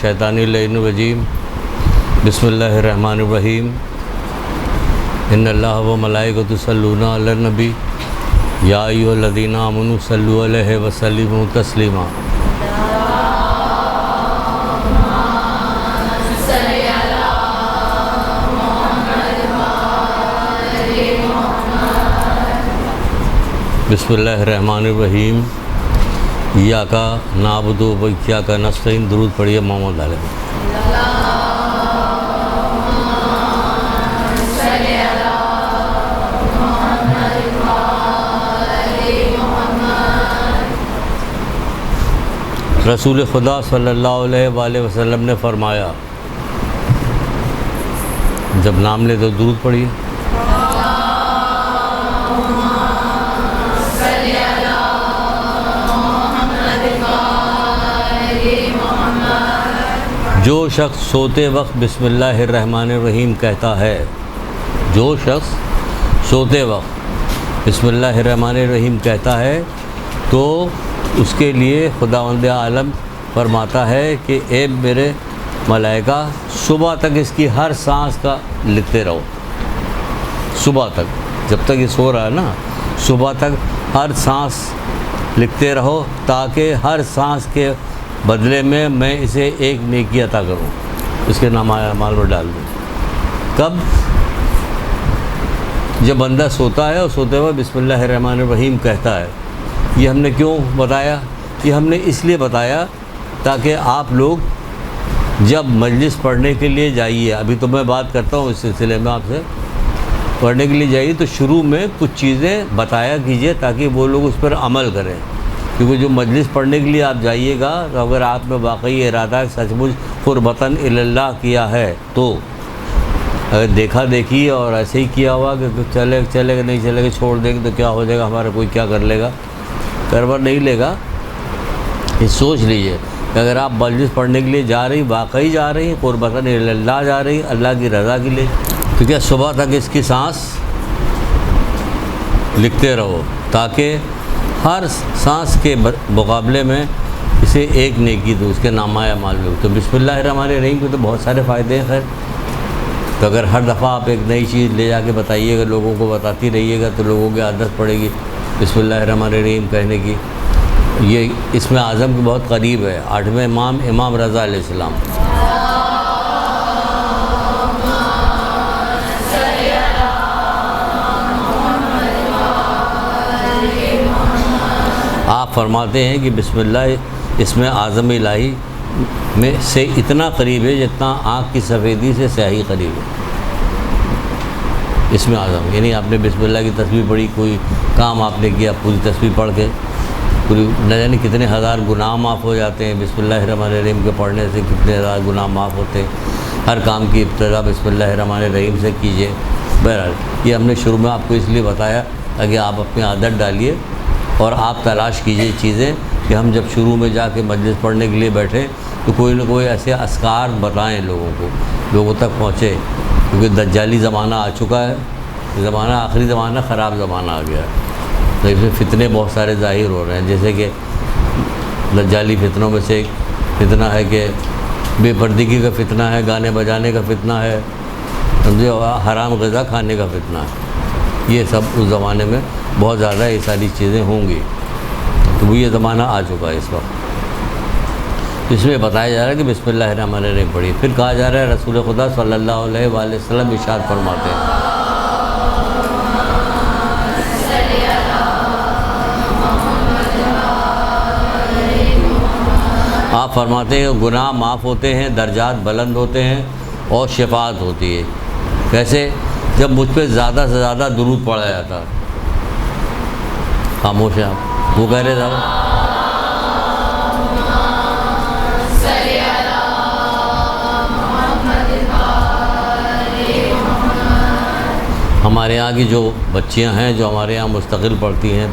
الشیطان اللعین الرجیم بسم اللہ الرحمن الرحیم ان اللہ و ملائکۃ یصلون علی النبی یا ایھا الذین آمنوا صلوا علیہ وسلموا تسلیما۔ بسم اللہ الرحمن الرحیم ایاک نعبد و ایاک نستعین۔ درود پڑھیے محمد علیہ۔ رسول خدا صلی اللہ علیہ وآلہ وسلم نے فرمایا، جب نام لے تو درود پڑھیے۔ جو شخص سوتے وقت بسم اللہ الرحمن الرحیم کہتا ہے، جو شخص سوتے وقت بسم اللہ الرحمن الرحیم کہتا ہے تو اس کے لیے خداوند عالم فرماتا ہے کہ اے میرے ملائکہ صبح تک اس کی ہر سانس کا لکھتے رہو۔ صبح تک، جب تک یہ سو رہا ہے نا، صبح تک ہر سانس لکھتے رہو تاکہ ہر سانس کے بدلے میں میں اسے ایک نیکی عطا کروں، اس کے نام اعمال میں ڈال دوں۔ کب؟ جب بندہ سوتا ہے اور سوتے ہوئے بسم اللہ الرحمن الرحیم کہتا ہے۔ یہ ہم نے کیوں بتایا؟ یہ ہم نے اس لیے بتایا تاکہ آپ لوگ جب مجلس پڑھنے کے لیے جائیے، ابھی تو میں بات کرتا ہوں اس سلسلے میں آپ سے، پڑھنے کے لیے جائیے تو شروع میں کچھ چیزیں بتایا کیجیے تاکہ وہ لوگ اس پر عمل کریں، کیونکہ جو مجلس پڑھنے کے لیے آپ جائیے گا تو اگر آپ میں واقعی ارادہ سچ مچ قربتاً اللہ کیا ہے تو اگر دیکھا دیکھی اور ایسے ہی کیا ہوا کہ چلے گا نہیں چلے گا، چھوڑ دیں گے تو کیا ہو جائے گا، ہمارا کوئی کیا کر لے گا، کرور نہیں لے گا۔ یہ سوچ لیجئے کہ اگر آپ مجلس پڑھنے کے لیے جا رہی، واقعی جا رہی، قربتاً اللہ جا رہی، اللہ کی رضا کے لیے، تو کیا صبح تک اس کی سانس لکھتے رہو تاکہ ہر سانس کے مقابلے میں اسے ایک نیکی دو، اس کے نامہ اعمال میں۔ تو بسم اللہ الرحمن الرحیم کے تو بہت سارے فائدے ہیں۔ خیر تو اگر ہر دفعہ آپ ایک نئی چیز لے جا کے بتائیے گا، لوگوں کو بتاتی رہیے گا تو لوگوں کی عادت پڑے گی بسم اللہ الرحمن الرحیم کہنے کی۔ یہ اسم اعظم کے بہت قریب ہے، 8ویں امام رضا علیہ السلام۔ آپ فرماتے ہیں کہ بسم اللہ اسم اعظم الہی میں سے اتنا قریب ہے جتنا آنکھ کی سفیدی سے سیاہی قریب ہے۔ اسم اعظم یعنی آپ نے بسم اللہ کی تسبیح پڑھی، کوئی کام آپ نے کیا، پوری تسبیح پڑھ کے پوری نہ جانے کتنے ہزار گناہ معاف ہو جاتے ہیں۔ بسم اللہ الرحمن الرحیم کے پڑھنے سے کتنے ہزار گناہ معاف ہوتے ہیں۔ ہر کام کی ابتدا بسم اللہ الرحمن الرحیم سے کیجیے۔ بہرحال یہ ہم نے شروع میں آپ کو اس لیے بتایا تاکہ آپ اپنی عادت ڈالیے اور آپ تلاش کیجیے چیزیں کہ ہم جب شروع میں جا کے مجلس پڑھنے کے لیے بیٹھیں تو کوئی نہ کوئی ایسے اذکار بتائیں لوگوں کو، لوگوں تک پہنچے، کیونکہ دجالی زمانہ آ چکا ہے، زمانہ آخری زمانہ خراب زمانہ آ گیا ہے، تو اس میں فتنے بہت سارے ظاہر ہو رہے ہیں۔ جیسے کہ دجالی فتنوں میں سے ایک فتنہ ہے کہ بے پردگی کا فتنہ ہے، گانے بجانے کا فتنہ ہے، سمجھے، حرام غذا کھانے کا فتنہ ہے۔ یہ سب اس زمانے میں بہت زیادہ یہ ساری چیزیں ہوں گی، تو وہ یہ زمانہ آ چکا ہے اس وقت۔ اس میں بتایا جا رہا ہے کہ بسم اللہ الرحمن الرحیم پڑھی۔ پھر کہا جا رہا ہے رسول خدا صلی اللہ علیہ وآلہ وسلم ارشاد فرماتے ہیں، آپ فرماتے ہیں گناہ معاف ہوتے ہیں، درجات بلند ہوتے ہیں اور شفاعت ہوتی ہے۔ کیسے؟ جب مجھ پہ زیادہ سے زیادہ درود پڑھا جاتا۔ خاموش ہیں آپ، وہ کہہ رہے تھے ہمارے یہاں کی جو بچیاں ہیں جو ہمارے یہاں مستقل پڑھتی ہیں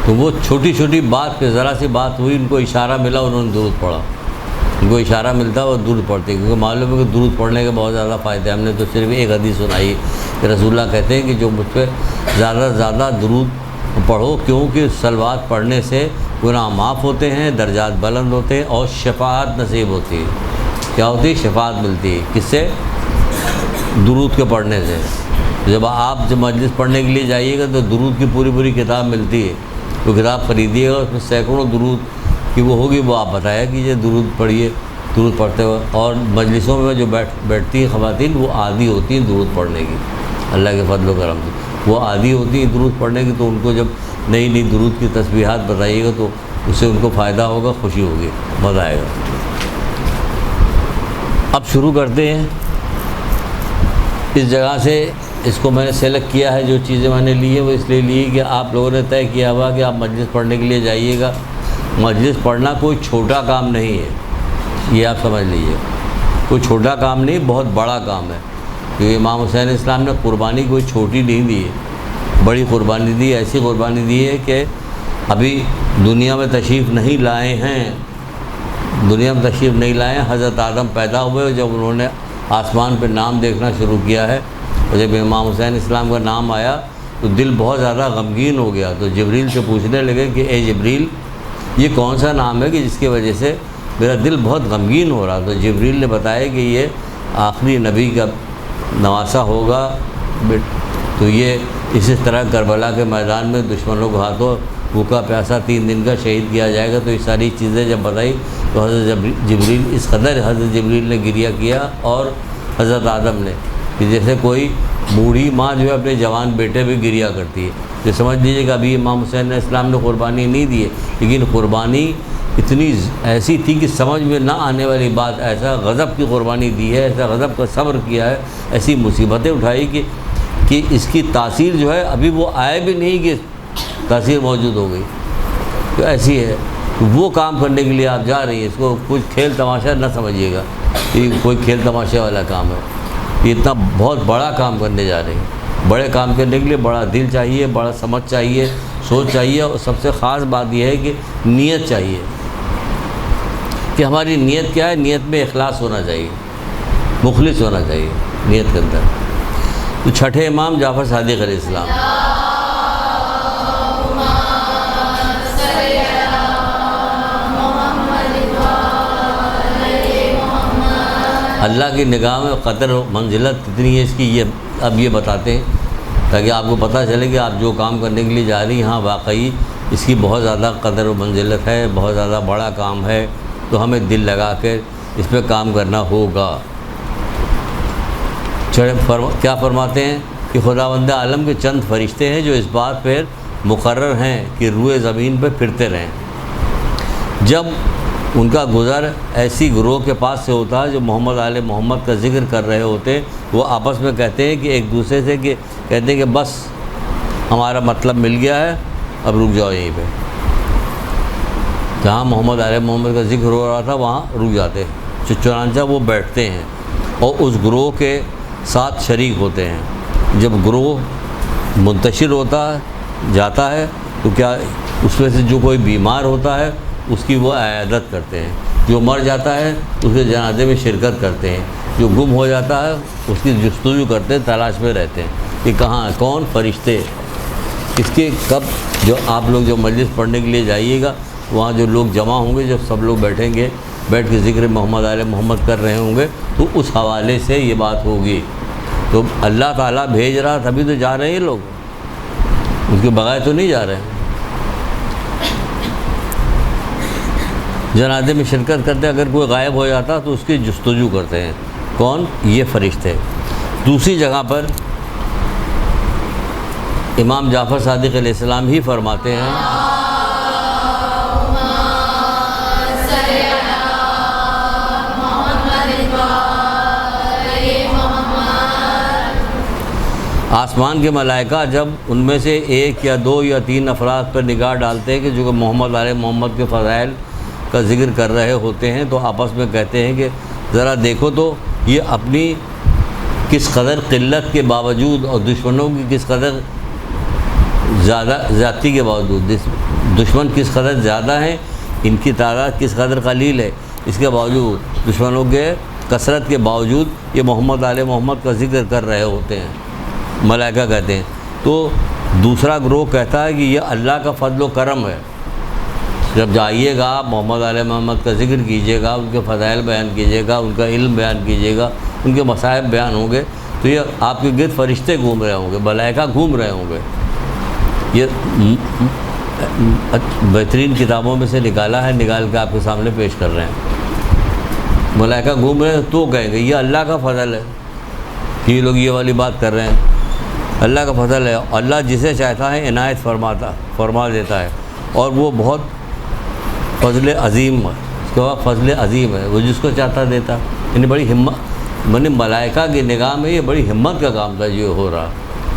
تو وہ چھوٹی چھوٹی بات پہ ذرا سی بات ہوئی، ان کو اشارہ ملا، انہوں نے درود پڑھا، ان کو اشارہ ملتا ہے اور درود پڑھتے ہیں، کیونکہ معلوم ہے کہ درود پڑھنے کے بہت زیادہ فائدے ہیں۔ ہم نے تو صرف ایک حدیث سنائی کہ رسول اللہ کہتے ہیں کہ جو مجھ پہ زیادہ سے زیادہ درود پڑھو، کیونکہ صلوات پڑھنے سے گناہ معاف ہوتے ہیں، درجات بلند ہوتے ہیں اور شفاعت نصیب ہوتی ہے۔ کیا ہوتی ہے؟ شفاعت ملتی ہے۔ کس سے؟ درود کے پڑھنے سے۔ جب مجلس پڑھنے کے لیے جائیے گا تو درود کی پوری کتاب ملتی ہے، تو کتاب خریدیے گا، اس میں سینکڑوں درود کی وہ ہوگی، وہ آپ بتایا کیجیے، درود پڑھیے، درود پڑھتے ہوئے۔ اور مجلسوں میں جو بیٹھتی ہیں خواتین، وہ عادی ہوتی ہیں درود پڑھنے کی، اللہ کے فضل و کرم سے وہ عادی ہوتی ہیں درود پڑھنے کی، تو ان کو جب نئی درود کی تسبیحات بتائیے گا تو اس سے ان کو فائدہ ہوگا، خوشی ہوگی، مزہ آئے گا۔ اب شروع کرتے ہیں۔ اس جگہ سے اس کو میں نے سلیکٹ کیا ہے، جو چیزیں میں نے لی ہیں وہ اس لیے لی کہ آپ لوگوں نے طے کیا ہوا کہ آپ مجلس پڑھنے کے لیے جائیے گا۔ مجلس پڑھنا کوئی چھوٹا کام نہیں ہے، یہ آپ سمجھ لیجیے، کوئی چھوٹا کام نہیں، بہت بڑا کام ہے، کیونکہ امام حسین اسلام نے قربانی کوئی چھوٹی نہیں دی ہے، بڑی قربانی دی، ایسی قربانی دی ہے کہ ابھی دنیا میں تشریف نہیں لائے ہیں، حضرت آدم پیدا ہوئے، جب انہوں نے آسمان پہ نام دیکھنا شروع کیا ہے، اور جب امام حسین اسلام کا نام آیا تو دل بہت زیادہ غمگین ہو گیا، تو جبریل سے پوچھنے لگے کہ اے جبریل، یہ کون سا نام ہے کہ جس کی وجہ سے میرا دل بہت غمگین ہو رہا؟ تو جبریل نے بتایا کہ یہ آخری نبی کا نواسا ہوگا، تو یہ اسی طرح کربلا کے میدان میں دشمنوں کو ہاتھوں بھوکا پیاسا 3 دن کا شہید کیا جائے گا۔ تو یہ ساری چیزیں جب بتائی تو حضرت جبریل نے گریہ کیا، اور حضرت آدم نے، کہ جیسے کوئی بوڑھی ماں جو ہے اپنے جوان بیٹے پہ گریہ کرتی ہے، تو سمجھ لیجیے کہ ابھی امام حسین اسلام نے قربانی نہیں دی ہے، لیکن قربانی اتنی ایسی تھی کہ سمجھ میں نہ آنے والی بات، ایسا غضب کی قربانی دی ہے، ایسا غضب کا صبر کیا ہے، ایسی مصیبتیں اٹھائی کہ اس کی تاثیر جو ہے ابھی وہ آئے بھی نہیں کہ تاثیر موجود ہو گئی، تو ایسی ہے۔ وہ کام کرنے کے لیے آپ جا رہی ہیں، اس کو کچھ کھیل تماشا نہ سمجھیے گا، یہ کوئی کھیل تماشے والا کام ہے، یہ اتنا بہت بڑا کام کرنے جا رہے ہیں۔ بڑے کام کرنے کے لیے بڑا دل چاہیے، بڑا سمجھ چاہیے، سوچ چاہیے، اور سب سے خاص بات یہ ہے کہ نیت چاہیے، کہ ہماری نیت کیا ہے؟ نیت میں اخلاص ہونا چاہیے، مخلص ہونا چاہیے نیت کے اندر۔ تو چھٹے امام جعفر صادق علیہ السلام، اللہ کی نگاہ میں قدر و منزلت کتنی ہے اس کی، یہ اب یہ بتاتے ہیں تاکہ آپ کو پتہ چلے کہ آپ جو کام کرنے کے لیے جا رہی ہیں، ہاں واقعی اس کی بہت زیادہ قدر و منزلت ہے، بہت زیادہ بڑا کام ہے، تو ہمیں دل لگا کے اس پہ کام کرنا ہوگا۔ کیا فرماتے ہیں کہ خداوند عالم کے چند فرشتے ہیں جو اس بات پر مقرر ہیں کہ روئے زمین پہ پھرتے رہیں۔ جب ان کا گزر ایسی گروہ کے پاس سے ہوتا ہے جو محمد آل محمد کا ذکر کر رہے ہوتے، وہ آپس میں کہتے ہیں کہ ایک دوسرے سے کہتے ہیں کہ بس ہمارا مطلب مل گیا ہے، اب رک جاؤ یہیں پہ۔ جہاں محمد آل محمد کا ذکر ہو رہا تھا وہاں رک جاتے، چنانچہ وہ بیٹھتے ہیں اور اس گروہ کے ساتھ شریک ہوتے ہیں۔ جب گروہ منتشر ہوتا ہے جاتا ہے تو کیا اس میں سے جو کوئی بیمار ہوتا ہے اس کی وہ عیادت کرتے ہیں، جو مر جاتا ہے اس کے جنازے میں شرکت کرتے ہیں، جو گم ہو جاتا ہے اس کی جستجو کرتے ہیں، تلاش میں رہتے ہیں کہ کہاں کون فرشتے اس کے کب۔ جو آپ لوگ جو مجلس پڑھنے کے لیے جائیے گا وہاں جو لوگ جمع ہوں گے، جب سب لوگ بیٹھیں گے، بیٹھ کے ذکر محمد آل محمد کر رہے ہوں گے، تو اس حوالے سے یہ بات ہوگی۔ تو اللہ تعالیٰ بھیج رہا تبھی تو جا رہے ہیں لوگ، اس کے بغیر تو نہیں جا رہے ہیں۔ جنازے میں شرکت کرتے، اگر کوئی غائب ہو جاتا تو اس کی جستجو کرتے ہیں، کون؟ یہ فرشتے۔ دوسری جگہ پر امام جعفر صادق علیہ السلام ہی فرماتے ہیں، آسمان کے ملائکہ جب ان میں سے 1 یا 2 یا 3 افراد پر نگاہ ڈالتے ہیں کہ جو کہ محمد علیہ محمد کے فضائل کا ذکر کر رہے ہوتے ہیں، تو آپس میں کہتے ہیں کہ ذرا دیکھو تو یہ اپنی کس قدر قلت کے باوجود اور دشمنوں کی کس قدر زیادتی کے باوجود، دشمن کس قدر زیادہ ہیں، ان کی تعداد کس قدر قلیل ہے، اس کے باوجود دشمنوں کے کثرت کے باوجود یہ محمد علیہ محمد کا ذکر کر رہے ہوتے ہیں، ملائکہ کہتے ہیں۔ تو دوسرا گروہ کہتا ہے کہ یہ اللہ کا فضل و کرم ہے، جب جائیے گا آپ محمد آل محمد کا ذکر کیجیے گا، ان کے فضائل بیان کیجیے گا، ان کا علم بیان کیجیے گا، ان کے مصائب بیان ہوں گے، تو یہ آپ کے گرد فرشتے گھوم رہے ہوں گے، ملائکہ گھوم رہے ہوں گے۔ یہ بہترین کتابوں میں سے نکالا ہے، نکال کے آپ کے سامنے پیش کر رہے ہیں۔ ملائکہ گھوم رہے ہیں تو کہیں گے یہ اللہ کا فضل ہے کہ یہ لوگ یہ والی بات کر رہے ہیں۔ اللہ کا فضل ہے، اللہ جسے چاہتا ہے عنایت فرما دیتا ہے، اور وہ بہت فضل عظیم ہے، اس کے بعد فضل عظیم ہے، وہ جس کو چاہتا دیتا۔ یعنی بڑی ہمت، یعنی ملائکہ کی نگاہ میں یہ بڑی ہمت کا کام تھا جو ہو رہا۔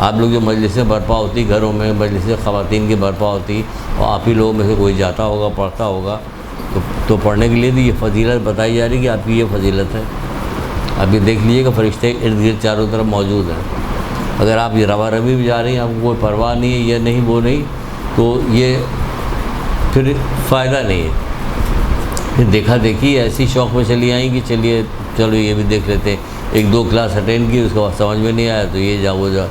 آپ لوگ جو مجلسیں برپا ہوتی گھروں میں، مجلسیں خواتین کی برپا ہوتی، اور آپ ہی لوگوں میں سے کوئی جاتا ہوگا پڑھتا ہوگا، تو پڑھنے کے لیے بھی یہ فضیلت بتائی جا رہی کہ آپ کی یہ فضیلت ہے۔ اب یہ دیکھ لیجیے کہ فرشتے ارد گرد چاروں طرف موجود ہیں۔ اگر آپ یہ روا روی بھی جا رہی ہیں، آپ کو کوئی پرواہ نہیں ہے، یہ نہیں وہ نہیں، تو یہ پھر فائدہ نہیں ہے۔ پھر دیکھا دیکھی ایسی شوق میں چلی آئیں کہ چلو یہ بھی دیکھ لیتے ہیں، ایک دو کلاس اٹینڈ کی، اس کے بعد سمجھ میں نہیں آیا تو یہ جا وہ جا۔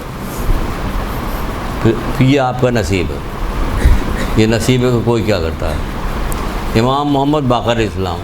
پھر یہ آپ کا نصیب ہے، یہ نصیب ہے کہ کوئی کیا کرتا ہے۔ امام محمد باقر اسلام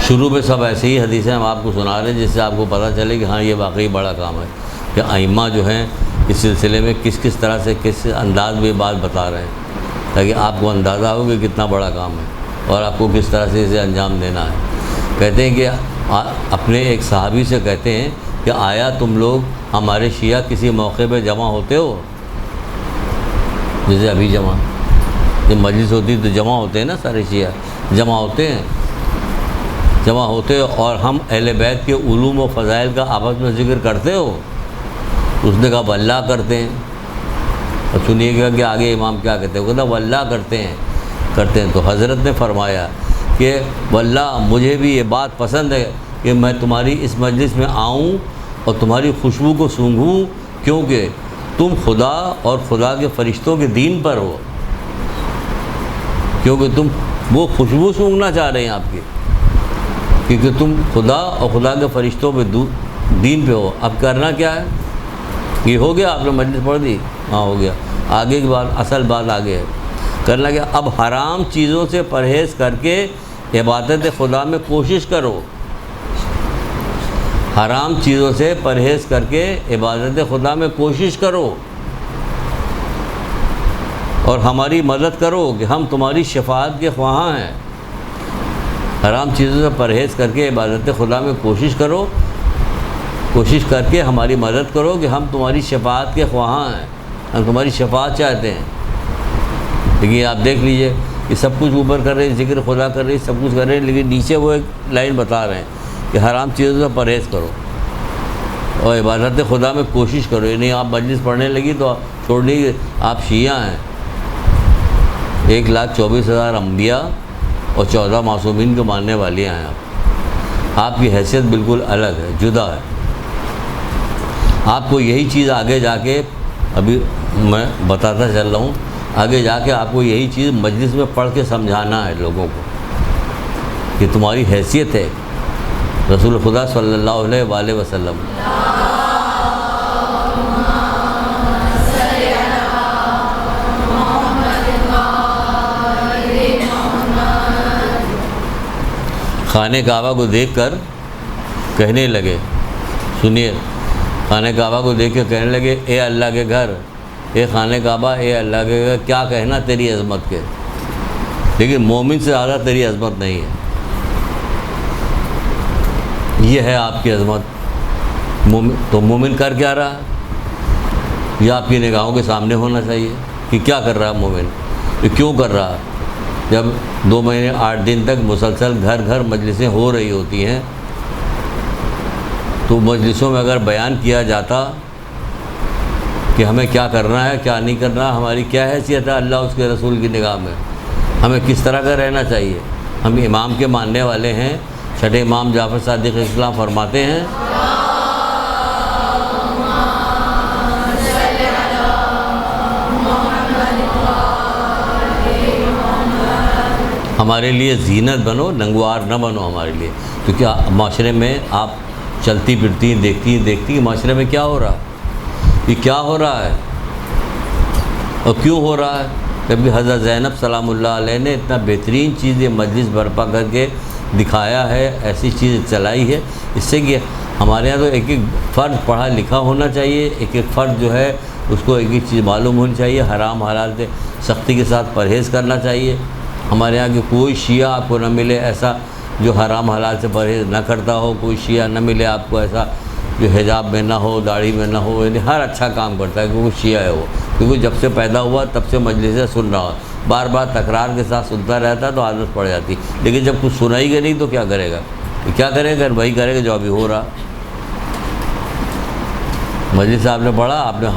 شروع میں سب ایسے ہی حدیثیں ہم آپ کو سنا رہے ہیں جس سے آپ کو پتہ چلے کہ ہاں یہ واقعی بڑا کام ہے، کہ ائمہ جو ہیں اس سلسلے میں کس طرح سے کس انداز میں بات بتا رہے ہیں، تاکہ آپ کو اندازہ ہو کہ کتنا بڑا کام ہے اور آپ کو کس طرح سے اسے انجام دینا ہے۔ کہتے ہیں کہ اپنے ایک صحابی سے کہتے ہیں کہ آیا تم لوگ ہمارے شیعہ کسی موقع پہ جمع ہوتے ہو؟ جیسے ابھی جب مجلس ہوتی تو جمع ہوتے ہیں نا، سارے شیعہ جمع ہوتے اور ہم اہل بیت کے علوم و فضائل کا آپس میں ذکر کرتے ہو؟ اس نے کہا واللہ کرتے ہیں۔ اور سنیے گا کہ آگے امام کیا کہتے ہیں، وہ کہتا واللہ کرتے ہیں۔ تو حضرت نے فرمایا کہ واللہ مجھے بھی یہ بات پسند ہے کہ میں تمہاری اس مجلس میں آؤں اور تمہاری خوشبو کو سونگھوں، کیونکہ تم خدا اور خدا کے فرشتوں کے دین پر ہو، کیونکہ تم وہ خوشبو سونگھنا چاہ رہے ہیں آپ کی، کیونکہ تم خدا اور خدا کے فرشتوں پہ دین پہ ہو۔ اب کرنا کیا ہے؟ یہ ہو گیا، آپ نے مجلس پڑھ دی، ہاں ہو گیا، آگے کی بات، اصل بات آگے ہے۔ کرنا کیا؟ اب حرام چیزوں سے پرہیز کر کے عبادت خدا میں کوشش کرو، حرام چیزوں سے پرہیز کر کے عبادت خدا میں کوشش کرو، اور ہماری مدد کرو کہ ہم تمہاری شفاعت کے خواہاں ہیں۔ حرام چیزوں سے پرہیز کر کے عبادت خدا میں کوشش کرو، کوشش کر کے ہماری مدد کرو کہ ہم تمہاری شفاعت کے خواہاں ہیں، ہم تمہاری شفاعت چاہتے ہیں۔ لیکن آپ دیکھ لیجئے کہ سب کچھ اوپر کر رہے ہیں، ذکر خدا کر رہے ہیں، سب کچھ کر رہے ہیں، لیکن نیچے وہ ایک لائن بتا رہے ہیں کہ حرام چیزوں سے پرہیز کرو اور عبادت خدا میں کوشش کرو۔ یعنی آپ مجلس پڑھنے لگی تو چھوڑنے کی، آپ شیعہ ہیں، 1,24,000 انبیاء اور 14 معصومین کے ماننے والے ہیں آپ کی حیثیت بالکل الگ ہے، جدا ہے۔ آپ کو یہی چیز آگے جا کے، ابھی میں بتاتا چل رہا ہوں، آگے جا کے آپ کو یہی چیز مجلس میں پڑھ کے سمجھانا ہے لوگوں کو کہ تمہاری حیثیت ہے رسول خدا صلی اللہ علیہ وآلہ وسلم۔ خانہ کعبہ کو دیکھ کر کہنے لگے، سنیے، خانہ کعبہ کو دیکھ کے کہنے لگے اے اللہ کے گھر، اے خانہ کعبہ، اے اللہ کے گھر، کیا کہنا تیری عظمت کے، لیکن مومن سے زیادہ تیری عظمت نہیں ہے۔ یہ ہے آپ کی عظمت۔ تو مومن کر کیا رہا ہے؟ یہ آپ کی نگاہوں کے سامنے ہونا چاہیے کہ کیا کر رہا ہے مومن، یہ کیوں کر رہا ہے۔ جب 2 مہینے 8 دن تک مسلسل گھر گھر مجلسیں ہو رہی ہوتی ہیں، تو مجلسوں میں اگر بیان کیا جاتا کہ ہمیں کیا کرنا ہے، کیا نہیں کرنا، ہماری کیا حیثیت ہے اللہ اس کے رسول کی نگاہ میں، ہمیں کس طرح کا رہنا چاہیے۔ ہم امام کے ماننے والے ہیں، چھٹے امام جعفر صادق اسلام فرماتے ہیں ہمارے لیے زینت بنو، ننگوار نہ بنو ہمارے لیے، کیونکہ معاشرے میں آپ چلتی پھرتی ہیں، دیکھتی ہیں معاشرے میں کیا ہو رہا ہے، یہ کیا ہو رہا ہے اور کیوں ہو رہا ہے۔ کبھی حضرت زینب سلام اللہ علیہ نے اتنا بہترین چیز یہ مجلس برپا کر کے دکھایا ہے، ایسی چیز چلائی ہے، اس سے کہ ہمارے یہاں تو ایک ایک فرد پڑھا لکھا ہونا چاہیے، ایک ایک فرد جو ہے اس کو ایک ایک چیز معلوم ہونی چاہیے، حرام حلال سے سختی کے ساتھ پرہیز کرنا چاہیے۔ ہمارے یہاں کہ کوئی شیعہ آپ کو نہ ملے ایسا جو حرام حلال سے پرہیز نہ کرتا ہو، کوئی شیعہ نہ ملے آپ کو ایسا جو حجاب میں نہ ہو، داڑھی میں نہ ہو، یعنی ہر اچھا کام کرتا ہے کیونکہ شیعہ ہے وہ، کیونکہ جب سے پیدا ہوا تب سے مجلس سے سن رہا ہو، بار بار تکرار کے ساتھ سنتا رہتا تو عادت پڑ جاتی، لیکن جب کچھ سنائی گا نہیں تو کیا کرے گا، کیا کرے گا، وہی کرے گا جو ابھی ہو رہا۔ مجلس صاحب نے پڑھا، آپ نے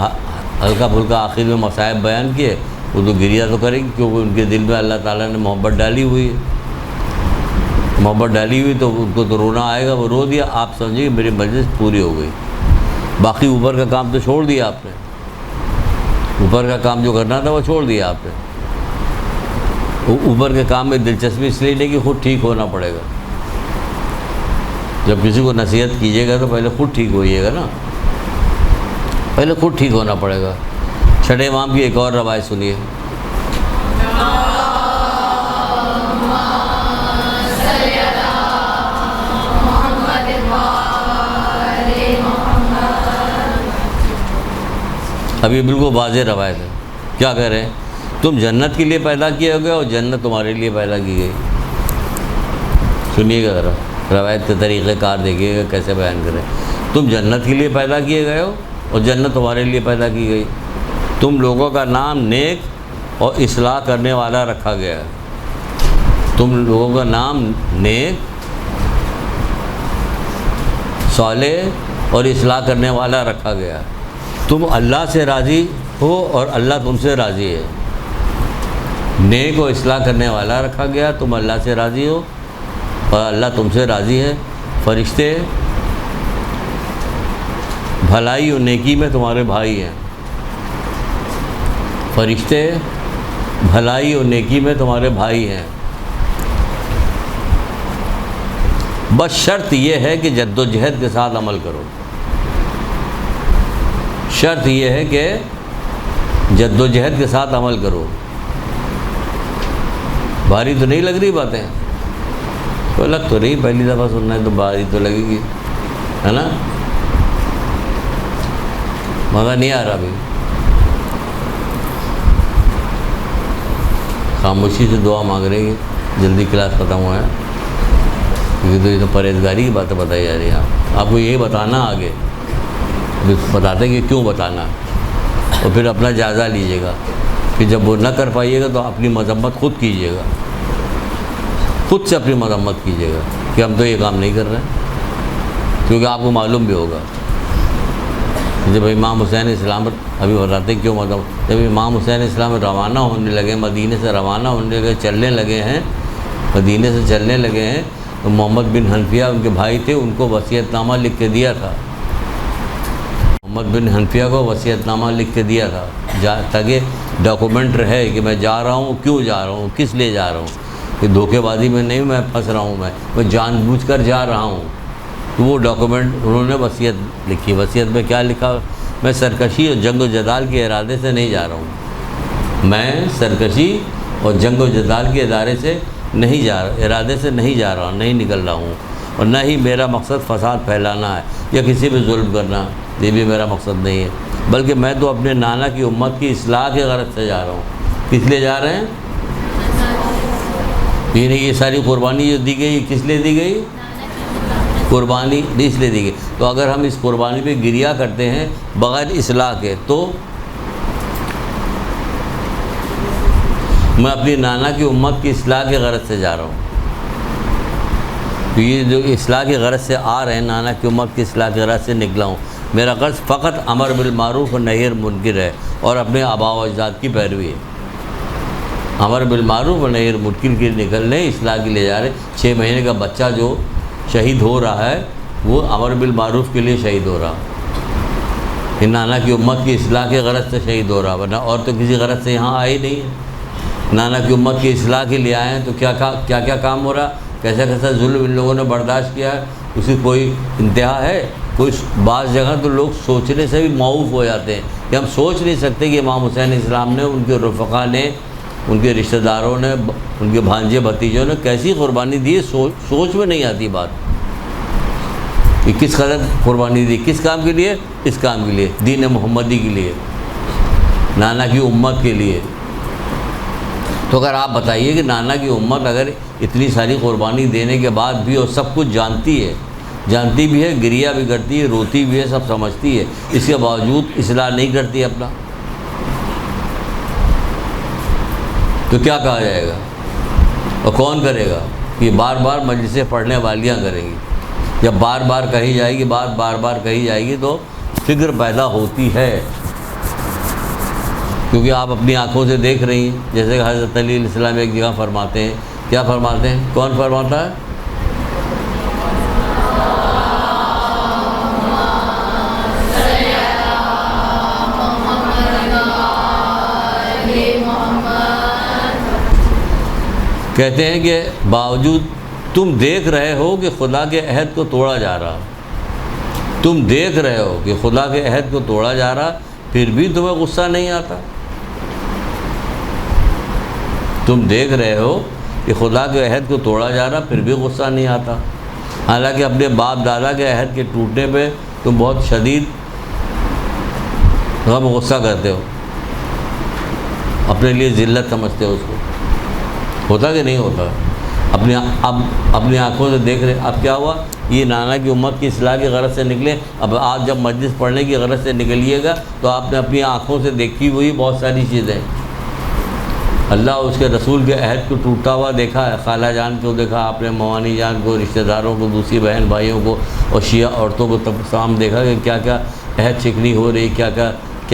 ہلکا پھلکا آخر میں مصائب بیان کیے، وہ تو گریہ تو کریں گے کیونکہ ان کے دل میں اللہ تعالیٰ نے محبت ڈالی ہوئی ہے، محبت ڈالی ہوئی تو ان کو تو رونا آئے گا، وہ رو دیا، آپ سمجھیے میری مجلس پوری ہو گئی۔ باقی اوپر کا کام تو چھوڑ دیا آپ نے، اوپر کا کام جو کرنا تھا وہ چھوڑ دیا آپ نے۔ اوپر کے کام میں دلچسپی اس لیے نہیں کہ خود ٹھیک ہونا پڑے گا، جب کسی کو نصیحت کیجیے گا تو پہلے خود ٹھیک ہوئیے گا نا، پہلے خود ٹھیک ہونا پڑے گا۔ چھٹے امام کی ایک اور روایت سنیے۔ اب یہ بالکل واضح روایت ہے، کیا کہہ رہے ہیں، تم جنت کے لیے پیدا کیے گئے اور جنت تمہارے لیے پیدا کی گئی۔ سنیے گا ذرا روایت کے طریقہ کار دیکھیے گا کیسے بیان کریں۔ تم جنت کے لیے پیدا کیے گئے ہو اور جنت تمہارے لیے پیدا کی گئی، تم لوگوں کا نام نیک اور اصلاح کرنے والا رکھا گیا ہے، تم لوگوں کا نام نیک، صالح اور اصلاح کرنے والا رکھا گیا ہے، تم اللہ سے راضی ہو اور اللہ تم سے راضی ہے، نیک و اصلاح کرنے والا رکھا گیا، تم اللہ سے راضی ہو اور اللہ تم سے راضی ہے، فرشتے بھلائی و نیکی میں تمہارے بھائی ہیں، فرشتے بھلائی و نیکی میں تمہارے بھائی ہیں، بس شرط یہ ہے کہ جد و جہد کے ساتھ عمل کرو، شرط یہ ہے کہ جد و جہد کے ساتھ عمل کرو۔ بھاری تو نہیں لگ رہی باتیں، تو لگ تو نہیں، پہلی دفعہ سننا ہے تو بھاری تو لگے گی، ہے نا، مزہ نہیں آ رہا ابھی۔ خاموشی سے دعا مانگ رہے ہیں، جلدی کلاس ختم ہوا ہے، کیونکہ تو یہ تو پرہیزگاری کی باتیں بتائی جا رہی ہیں، آپ کو یہی بتانا آگے بتاتے ہیں کہ کیوں بتانا، اور پھر اپنا جائزہ لیجیے گا کہ جب وہ نہ کر پائیے گا تو اپنی مذمت خود کیجیے گا، خود سے اپنی مذمت کیجیے گا کہ ہم تو یہ کام نہیں کر رہے ہیں، کیونکہ آپ کو معلوم بھی ہوگا۔ جب امام حسین اسلام ابھی بتاتے ہیں کیوں مطلب، جب امام حسین اسلام روانہ ہونے لگے، مدینے سے روانہ ہونے لگے، چلنے لگے ہیں، مدینے سے چلنے لگے ہیں، تو محمد بن حنفیہ ان کے بھائی تھے، ان کو وصیت نامہ لکھ کے دیا تھا، محمد بن حنفیہ کو وصیت نامہ لکھ کے دیا تھا تاکہ ڈاکومنٹ رہے کہ میں جا رہا ہوں، کیوں جا رہا ہوں، کس لیے جا رہا ہوں، کہ دھوکے بازی میں نہیں میں پھنس رہا ہوں، میں جان بوجھ کر جا رہا ہوں، تو وہ ڈاکومنٹ انہوں نے وصیت لکھی۔ وصیت میں کیا لکھا، میں سرکشی اور جنگ و جدال کے ارادے سے نہیں جا رہا ہوں، میں سرکشی اور جنگ و جدال کے ارادے سے نہیں جا رہا ہوں، نہیں نکل رہا ہوں، اور نہ ہی میرا مقصد فساد پھیلانا ہے یا کسی پہ ظلم کرنا، یہ بھی میرا مقصد نہیں ہے، بلکہ میں تو اپنے نانا کی امت کی اصلاح کے غرض سے جا رہا ہوں۔ کس لیے جا رہے ہیں، یہ ساری قربانی جو دی گئی کس لیے دی گئی، قربانی اس لیے دی گئی، تو اگر ہم اس قربانی پہ گریہ کرتے ہیں بغیر اصلاح کے تو میں اپنی نانا کی امت کی اصلاح کے غرض سے جا رہا ہوں، تو یہ جو اصلاح کی غرض سے آ رہے ہیں، نانا کی امت کی اصلاح کی غرض سے نکلا ہوں، میرا غرض فقط امر بالمعروف و نہی عن المنکر ہے اور اپنے آباء و اجداد کی پیروی ہے، امر بالمعروف و نہی عن المنکر کے نکلنے اصلاح کے لیے جا رہے۔ 6 مہینے کا بچہ جو شہید ہو رہا ہے وہ امر بالمعروف کے لیے شہید ہو رہا، یہ نانا کی امت کی اصلاح کے غرض سے شہید ہو رہا، ورنہ اور تو کسی غرض سے یہاں آئے نہیں ہے، نانا کی امت کی اصلاح کے لیے آئے ہیں، تو کیا کیا کام ہو رہا، کیسا کیسا ظلم ان لوگوں نے برداشت کیا ہے، اس کی کوئی انتہا ہے؟ کوئی بعض جگہ تو لوگ سوچنے سے بھی معوف ہو جاتے ہیں کہ ہم سوچ نہیں سکتے کہ امام حسین علیہ السلام نے، ان کے رفقا نے، ان کے رشتہ داروں نے، ان کے بھانجے بھتیجوں نے کیسی قربانی دی ہے، سوچ میں نہیں آتی بات کہ کس قدر قربانی دی، کس کام کے لیے؟ اس کام کے لیے، دین محمدی کے لیے، نانا کی امت کے لیے۔ تو اگر آپ بتائیے کہ نانا کی امت اگر اتنی ساری قربانی دینے کے بعد بھی اور سب کچھ جانتی بھی ہے، گریہ بھی کرتی ہے، روتی بھی ہے، سب سمجھتی ہے، اس کے باوجود اصلاح نہیں کرتی اپنا، تو کیا کہا جائے گا؟ اور کون کرے گا؟ یہ بار بار مجلسیں پڑھنے والیاں کریں گی۔ جب بار بار کہی جائے گی بات، بار بار کہی جائے گی تو فکر پیدا ہوتی ہے، کیونکہ آپ اپنی آنکھوں سے دیکھ رہی ہیں۔ جیسے کہ حضرت علی علیہ السلام ایک جگہ فرماتے ہیں، کیا فرماتے ہیں؟ کون فرماتا ہے؟ کہتے ہیں کہ باوجود تم دیکھ رہے ہو کہ خدا کے عہد کو توڑا جا رہا، تم دیکھ رہے ہو کہ خدا کے عہد کو توڑا جا رہا، پھر بھی تمہیں غصہ نہیں آتا۔ تم دیکھ رہے ہو کہ خدا کے عہد کو توڑا جا رہا، پھر بھی غصہ نہیں آتا، حالانکہ اپنے باپ دادا کے عہد کے ٹوٹنے پہ تم بہت شدید غم غصہ کرتے ہو، اپنے لیے ذلت سمجھتے ہو اس کو۔ ہوتا کہ نہیں ہوتا؟ اب اپنی آنکھوں سے دیکھ رہے، اب کیا ہوا؟ یہ نانا کی امت کی اصلاح کی غرض سے نکلے۔ اب آج جب مجلس پڑھنے کی غرض سے نکلیے گا تو آپ نے اپنی آنکھوں سے دیکھی ہوئی بہت ساری چیزیں، اللہ اور اس کے رسول کے عہد کو ٹوٹتا ہوا دیکھا ہے، خالہ جان کو دیکھا آپ نے، موانی جان کو، رشتہ داروں کو، دوسری بہن بھائیوں کو، اور شیعہ عورتوں کو تمام دیکھا کہ کیا کیا عہد شکنی ہو رہی، کیا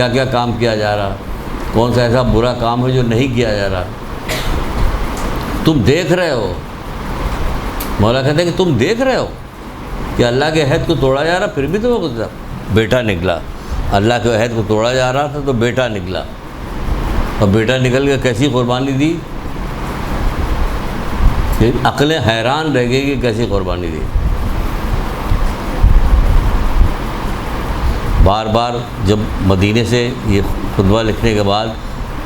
کیا کام کیا جا رہا، کون سا ایسا برا کام ہے جو نہیں کیا جا رہا۔ تم دیکھ رہے ہو، مولا کہتے ہیں کہ تم دیکھ رہے ہو کہ اللہ کے عہد کو توڑا جا رہا، پھر بھی تمہیں غصہ۔ بیٹا نکلا، اللہ کے عہد کو توڑا جا رہا تھا تو بیٹا نکلا، اور بیٹا نکل کے کیسی قربانی دی کہ عقلیں حیران رہ گئی کہ کیسی قربانی دی۔ بار بار جب مدینے سے یہ خطبہ لکھنے کے بعد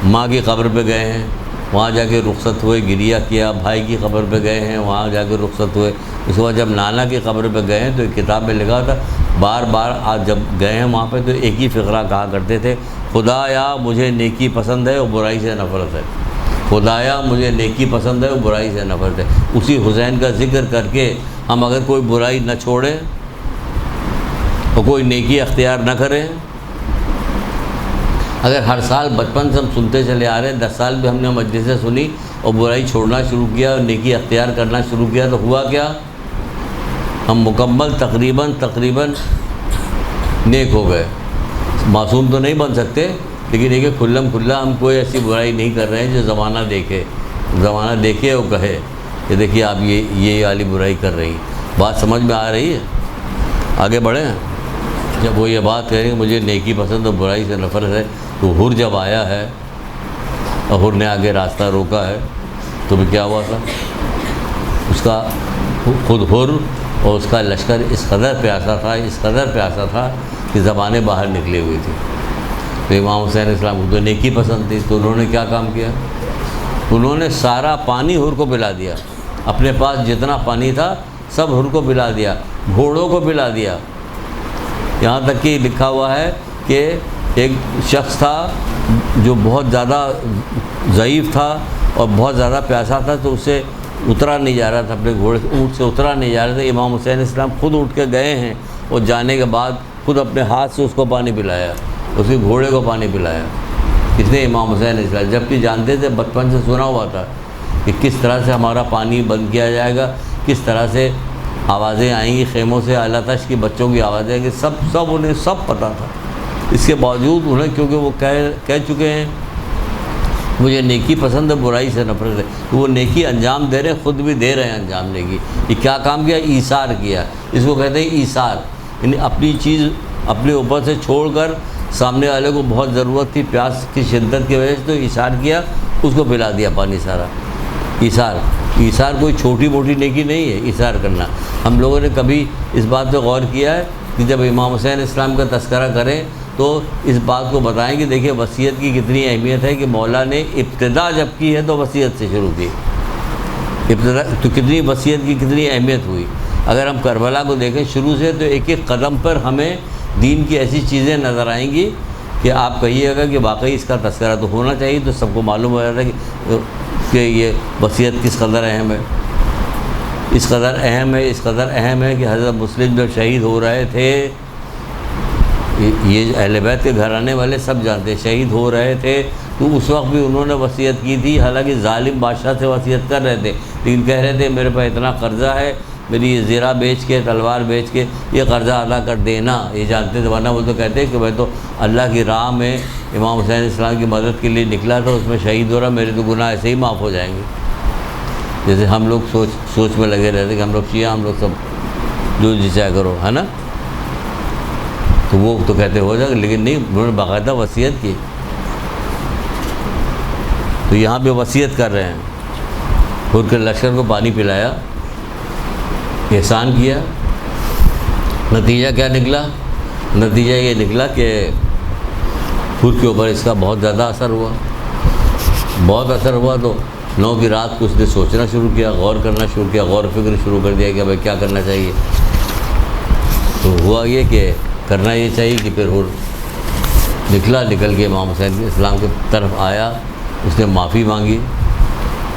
ماں کی قبر پہ گئے ہیں، وہاں جا کے رخصت ہوئے، گریہ کیا، بھائی کی قبر پہ گئے ہیں، وہاں جا کے رخصت ہوئے۔ اس کے بعد جب نانا کی قبر پہ گئے ہیں تو ایک کتاب میں لکھا تھا، بار بار آج جب گئے ہیں وہاں پہ تو ایک ہی فقرہ کہا کرتے تھے، خدایا مجھے نیکی پسند ہے اور برائی سے نفرت ہے، خدایا مجھے نیکی پسند ہے اور برائی سے نفرت ہے۔ اسی حسین کا ذکر کر کے ہم اگر کوئی برائی نہ چھوڑیں اور کوئی نیکی اختیار نہ کریں، اگر ہر سال بچپن سے ہم سنتے چلے آ رہے ہیں، 10 سال بھی ہم نے مجلسیں سنی اور برائی چھوڑنا شروع کیا اور نیکی اختیار کرنا شروع کیا، تو ہوا کیا؟ ہم مکمل تقریباً نیک ہو گئے۔ معصوم تو نہیں بن سکتے، لیکن یہ کہ کھلم کھلا ہم کوئی ایسی برائی نہیں کر رہے ہیں جو زمانہ دیکھے اور کہے کہ دیکھیے آپ یہ والی برائی کر رہی ہیں۔ بات سمجھ میں آ رہی ہے؟ آگے بڑھیں۔ جب وہ یہ بات کہیں کہ مجھے نیکی پسند اور برائی سے نفرت ہے، تو حر جب آیا ہے اور حر نے آگے راستہ روکا ہے تو بھی کیا ہوا تھا؟ اس کا خود حر اور اس کا لشکر اس قدر پیاسا تھا کہ زبانیں باہر نکلی ہوئی تھی۔ تو امام حسین علیہ السلام کو تو نیکی پسند تھی، تو انہوں نے کیا کام کیا؟ انہوں نے سارا پانی حر کو پلا دیا، اپنے پاس جتنا پانی تھا سب حر کو پلا دیا، گھوڑوں کو پلا دیا۔ یہاں تک کہ لکھا ہوا ہے کہ ایک شخص تھا جو بہت زیادہ ضعیف تھا اور بہت زیادہ پیاسا تھا، تو اسے اترا نہیں جا رہا تھا، اپنے گھوڑے اونٹ سے اترا نہیں جا رہا تھا۔ امام حسین علیہ السلام خود اٹھ کے گئے ہیں اور جانے کے بعد خود اپنے ہاتھ سے اس کو پانی پلایا، اس کے گھوڑے کو پانی پلایا۔ اس نے امام حسین علیہ السلام، جبکہ جانتے تھے، بچپن سے سنا ہوا تھا کہ کس طرح سے ہمارا پانی بند کیا جائے گا، کس طرح سے آوازیں آئیں گی خیموں سے، اعلیٰ تش کی بچوں کی آوازیں آئیں گی، سب انہیں سب پتہ تھا۔ اس کے باوجود انہیں، کیونکہ وہ کہہ چکے ہیں مجھے نیکی پسند ہے برائی سے نفرت ہے، تو وہ نیکی انجام دے رہے ہیں، خود بھی دے رہے ہیں انجام نیکی۔ یہ کیا کام کیا؟ ایثار کیا۔ اس کو کہتے ہیں ایثار، یعنی اپنی چیز اپنے اوپر سے چھوڑ کر سامنے والے کو بہت ضرورت تھی، پیاس کی شدت کی وجہ سے، تو ایثار کیا، اس کو پلا دیا پانی سارا۔ ایثار ایثار کوئی چھوٹی موٹی نیکی نہیں ہے ایثار کرنا۔ ہم لوگوں نے کبھی اس بات پہ غور کیا ہے کہ جب امام حسین اسلام کا تذکرہ کریں تو اس بات کو بتائیں کہ دیکھیں وصیت کی کتنی اہمیت ہے، کہ مولا نے ابتدا جب کی ہے تو وصیت سے شروع کی، ابتدا تو کتنی وصیت کی کتنی اہمیت ہوئی۔ اگر ہم کربلا کو دیکھیں شروع سے تو ایک ایک قدم پر ہمیں دین کی ایسی چیزیں نظر آئیں گی کہ آپ کہیے گا کہ واقعی اس کا تذکرہ تو ہونا چاہیے، تو سب کو معلوم ہو جاتا ہے کہ یہ وصیت کس قدر اہم ہے، اس قدر اہم ہے کہ حضرت مسلم جب شہید ہو رہے تھے، یہ اہل بیت کے گھرانے والے سب جانتے ہیں، شہید ہو رہے تھے تو اس وقت بھی انہوں نے وصیت کی تھی، حالانکہ ظالم بادشاہ سے وصیت کر رہے تھے، لیکن کہہ رہے تھے میرے پاس اتنا قرضہ ہے، میری یہ زرہ بیچ کے تلوار بیچ کے یہ قرضہ ادا کر دینا، یہ جانتے تھے، ورنہ وہ تو کہتے ہیں کہ میں تو اللہ کی راہ میں امام حسین اسلام کی مدد کے لیے نکلا تھا، اس میں شہید ہو رہا، میرے تو گناہ ایسے ہی معاف ہو جائیں گے۔ جیسے ہم لوگ سوچ میں لگے رہتے کہ ہم لوگ شیعہ، ہم لوگ سب جو جی چاہے کرو، ہے نا، تو وہ تو کہتے ہو جائے گا، لیکن نہیں، انہوں نے باقاعدہ وصیت کی۔ تو یہاں پہ وصیت کر رہے ہیں، خود کے لشکر کو پانی پلایا، احسان کیا، نتیجہ کیا نکلا؟ نتیجہ یہ نکلا کہ خود کے اوپر اس کا بہت زیادہ اثر ہوا، تو 9 کی رات کو اس نے سوچنا شروع کیا، غور کرنا شروع کیا، غور و فکر شروع کر دیا کہ بھائی کیا کرنا چاہیے۔ تو ہوا یہ کہ کرنا یہ چاہیے کہ پھر نکل کے امام حسین اسلام کی طرف آیا، اس نے معافی مانگی،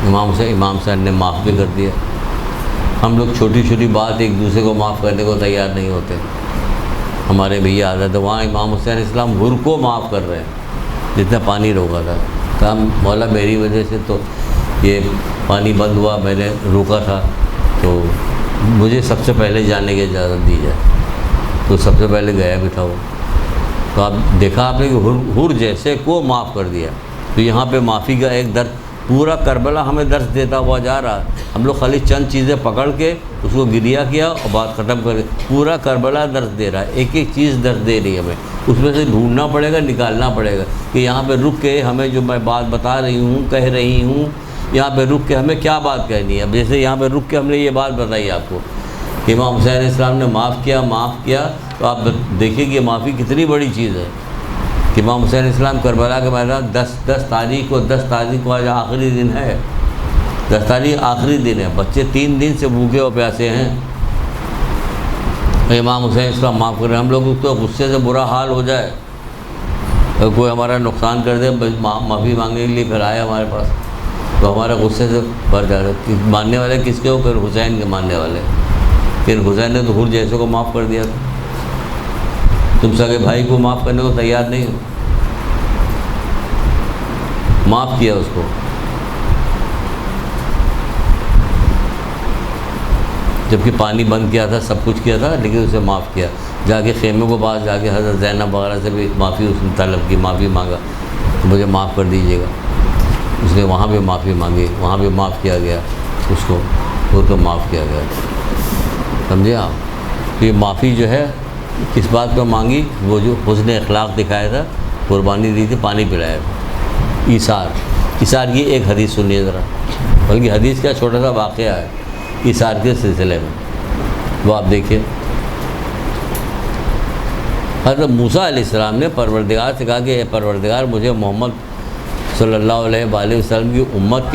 امام حسین نے معاف بھی کر دیا۔ ہم لوگ چھوٹی چھوٹی بات ایک دوسرے کو معاف کرنے کو تیار نہیں ہوتے، ہمارے بھیا عادت ہے، وہاں امام حسین اسلام حر کو معاف کر رہے ہیں، جتنا پانی روکا تھا، کہا مولا میری وجہ سے تو یہ پانی بند ہوا، میں نے روکا تھا، تو مجھے سب سے پہلے جانے کی اجازت دی جائے، تو سب سے پہلے گیا بھی تھا وہ۔ تو آپ دیکھا آپ نے کہ حر جیسے کو معاف کر دیا۔ تو یہاں پہ معافی کا ایک درس، پورا کربلا ہمیں درس دیتا ہوا جا رہا، ہم لوگ خالی چند چیزیں پکڑ کے اس کو گریا کیا اور بات ختم کر کے، پورا کربلا درس دے رہا ہے، ایک ایک چیز درس دے رہی ہے ہمیں، اس میں سے ڈھونڈنا پڑے گا، نکالنا پڑے گا کہ یہاں پہ رک کے ہمیں جو میں بات بتا رہی ہوں، کہہ رہی ہوں، یہاں پہ رک کے ہمیں کیا بات کہنی ہے۔ اب جیسے یہاں پہ رک کے ہم نے یہ بات بتائی آپ کو کہ امام حسین اسلام نے معاف کیا، تو آپ دیکھیں کہ معافی کتنی بڑی چیز ہے کہ امام حسین اسلام کربلا کے میدان 10 تاریخ کو آج آخری دن ہے، 10 تاریخ آخری دن ہے، بچے 3 دن سے بھوکے اور پیاسے ہیں، امام حسین اسلام معاف کر رہے ہیں۔ ہم لوگ اس کو غصے سے برا حال ہو جائے، اگر کوئی ہمارا نقصان کر دے، معافی مانگنے کے لیے پھر آئے ہمارے پاس، تو ہمارے غصے سے بھر جائے گا۔ ماننے والے کس کے ہو؟ پھر حسین کے ماننے والے، پھر حسین نے تو حر جیسے کو معاف کر دیا تھا، تم سگے بھائی کو معاف کرنے کو تیار نہیں ہو، معاف کیا اس کو، جبکہ پانی بند کیا تھا، سب کچھ کیا تھا، لیکن اسے معاف کیا، جا کے خیمے کو پاس جا کے حضرت زینب وغیرہ سے بھی معافی اس نے طلب کی، معافی مانگا کہ مجھے معاف کر دیجیے گا، اس نے وہاں بھی معافی مانگی، وہاں بھی معاف کیا گیا اس کو، وہ تو معاف کیا گیا، سمجھے آپ؟ یہ معافی جو ہے کس بات پہ مانگی؟ وہ جو حسن اخلاق دکھایا تھا، قربانی دی تھی، پانی پلایا تھا، ایثار کی ایک حدیث سنیے ذرا، بلکہ حدیث کا چھوٹا سا واقعہ ہے ایثار کے سلسلے میں، وہ آپ دیکھیں۔ حضرت موسیٰ علیہ السلام نے پروردگار سے کہا کہ اے پروردگار، مجھے محمد صلی اللہ علیہ وآلہ وسلم کی امت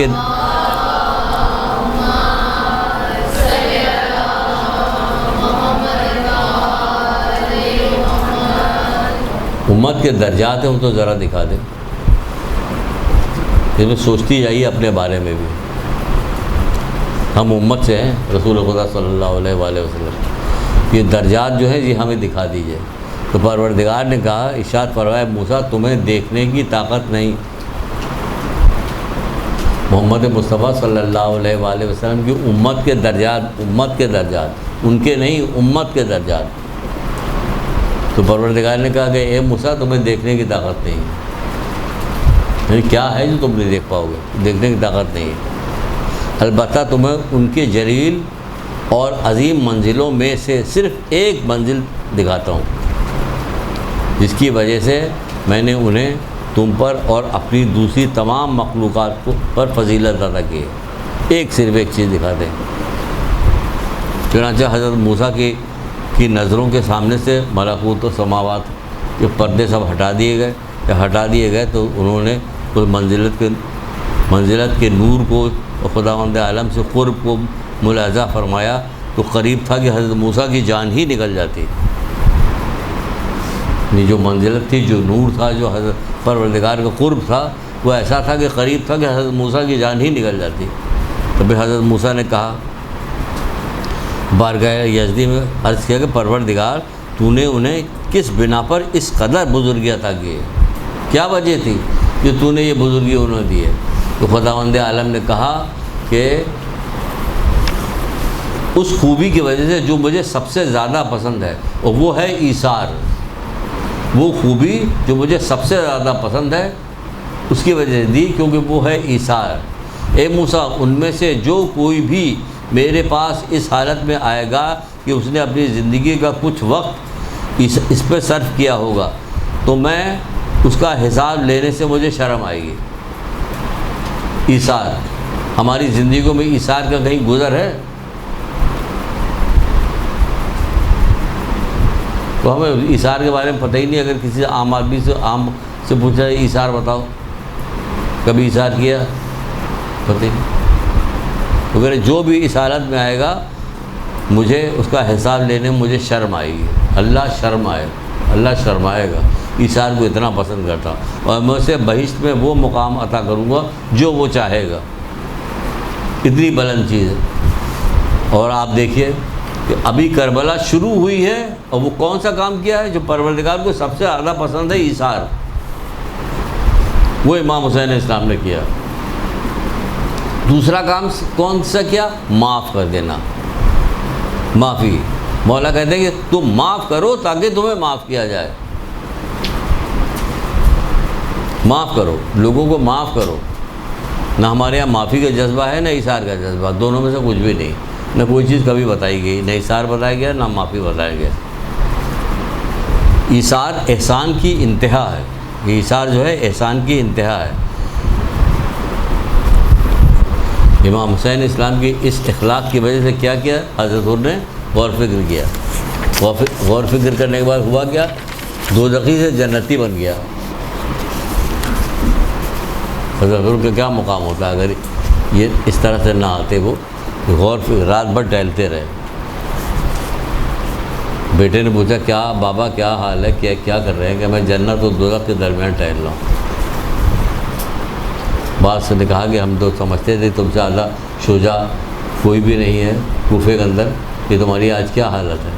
کے درجات ہیں وہ تو ذرا دکھا دیں، اس میں سوچتی جائیے اپنے بارے میں بھی، ہم امت سے ہیں رسول خدا صلی اللہ علیہ وآلہ وسلم، یہ درجات جو ہیں یہ ہمیں دکھا دیجئے۔ تو پروردگار نے کہا، ارشاد فرمایا موسیٰ تمہیں دیکھنے کی طاقت نہیں، محمد مصطفیٰ صلی اللہ علیہ وآلہ وسلم کی امت کے درجات، ان کے نہیں، امت کے درجات۔ تو پروردگار نے کہا کہ اے موسیٰ تمہیں دیکھنے کی طاقت نہیں ہے، یعنی کیا ہے جو تم نہیں دیکھ پاؤ گے؟ دیکھنے کی طاقت نہیں ہے، البتہ تمہیں ان کے جلیل اور عظیم منزلوں میں سے صرف ایک منزل دکھاتا ہوں، جس کی وجہ سے میں نے انہیں تم پر اور اپنی دوسری تمام مخلوقات پر فضیلت عطا کی ہے۔ صرف ایک چیز دکھاتے ہیں۔ چنانچہ حضرت موسیٰ کی نظروں کے سامنے سے ملکوت و سماوات کے پردے سب ہٹا دیے گئے تو انہوں نے اس منزلت کے نور کو خداوند عالم سے قرب کو ملاحظہ فرمایا تو قریب تھا کہ حضرت موسیٰ کی جان ہی نکل جاتی۔ جو منزلت تھی، جو نور تھا، جو حضرت پروردگار کا قرب تھا، وہ ایسا تھا کہ قریب تھا کہ حضرت موسیٰ کی جان ہی نکل جاتی۔ تو پھر حضرت موسیٰ نے کہا، بارگاہ یزدی میں عرض کیا کہ پروردگار، تو نے انہیں کس بنا پر اس قدر بزرگی عطا کی ہے؟ کیا وجہ تھی کہ تو نے یہ بزرگی انہوں نے دی ہے؟ تو خداوند عالم نے کہا کہ اس خوبی کی وجہ سے جو مجھے سب سے زیادہ پسند ہے، اور وہ ہے ایثار۔ وہ خوبی جو مجھے سب سے زیادہ پسند ہے اس کی وجہ سے دی، کیونکہ وہ ہے ایثار۔ اے موسیٰ، ان میں سے جو کوئی بھی میرے پاس اس حالت میں آئے گا کہ اس نے اپنی زندگی کا کچھ وقت اس پہ صرف کیا ہوگا تو میں اس کا حساب لینے سے مجھے شرم آئے گی۔ ایثار، ہماری زندگیوں میں ایثار کا کہیں گزر ہے؟ تو ہمیں ایثار کے بارے میں پتہ ہی نہیں۔ اگر کسی عام آدمی سے پوچھا جائے ایثار بتاؤ، کبھی ایثار کیا؟ پتہ ہی نہیں۔ اگر جو بھی اس حالت میں آئے گا مجھے اس کا حساب لینے میں مجھے شرم آئے گی۔ اللہ شرمائے گا، ایثار کو اتنا پسند کرتا، اور میں اسے بہشت میں وہ مقام عطا کروں گا جو وہ چاہے گا۔ اتنی بلند چیز ہے۔ اور آپ دیکھیے کہ ابھی کربلا شروع ہوئی ہے، اور وہ کون سا کام کیا ہے جو پروردگار کو سب سے زیادہ پسند ہے؟ ایثار۔ وہ امام حسین اسلام نے کیا۔ دوسرا کام کون سا کیا؟ معاف کر دینا، معافی۔ مولا کہتے ہیں کہ تم معاف کرو تاکہ تمہیں معاف کیا جائے۔ معاف کرو، لوگوں کو معاف کرو۔ نہ ہمارے یہاں معافی کا جذبہ ہے، نہ ایثار کا جذبہ، دونوں میں سے کچھ بھی نہیں۔ نہ کوئی چیز کبھی بتائی گئی، نہ ایثار بتایا گیا، نہ معافی بتایا گیا۔ ایثار احسان کی انتہا ہے، ایثار جو ہے احسان کی انتہا ہے۔ امام حسین اسلام کی اس اخلاق کی وجہ سے کیا کیا؟ حضرت حضور نے غور فکر کیا۔ غور فکر کرنے کے بعد ہوا کیا؟ دوزخی سے جنتی بن گیا۔ حضرت حضور کا کیا مقام ہوتا ہے اگر یہ اس طرح سے نہ آتے؟ وہ غور فکر رات بھر ٹہلتے رہے۔ بیٹے نے پوچھا، کیا بابا کیا حال ہے، کیا کر رہے ہیں؟ کہ میں جنت اور دوزخ کے درمیان ٹہل رہا ہوں۔ بعض سے نے کہا کہ ہم تو سمجھتے تھے تم سے اعلیٰ شجاع کوئی بھی نہیں ہے کوفے کے اندر، کہ تمہاری آج کیا حالت ہے؟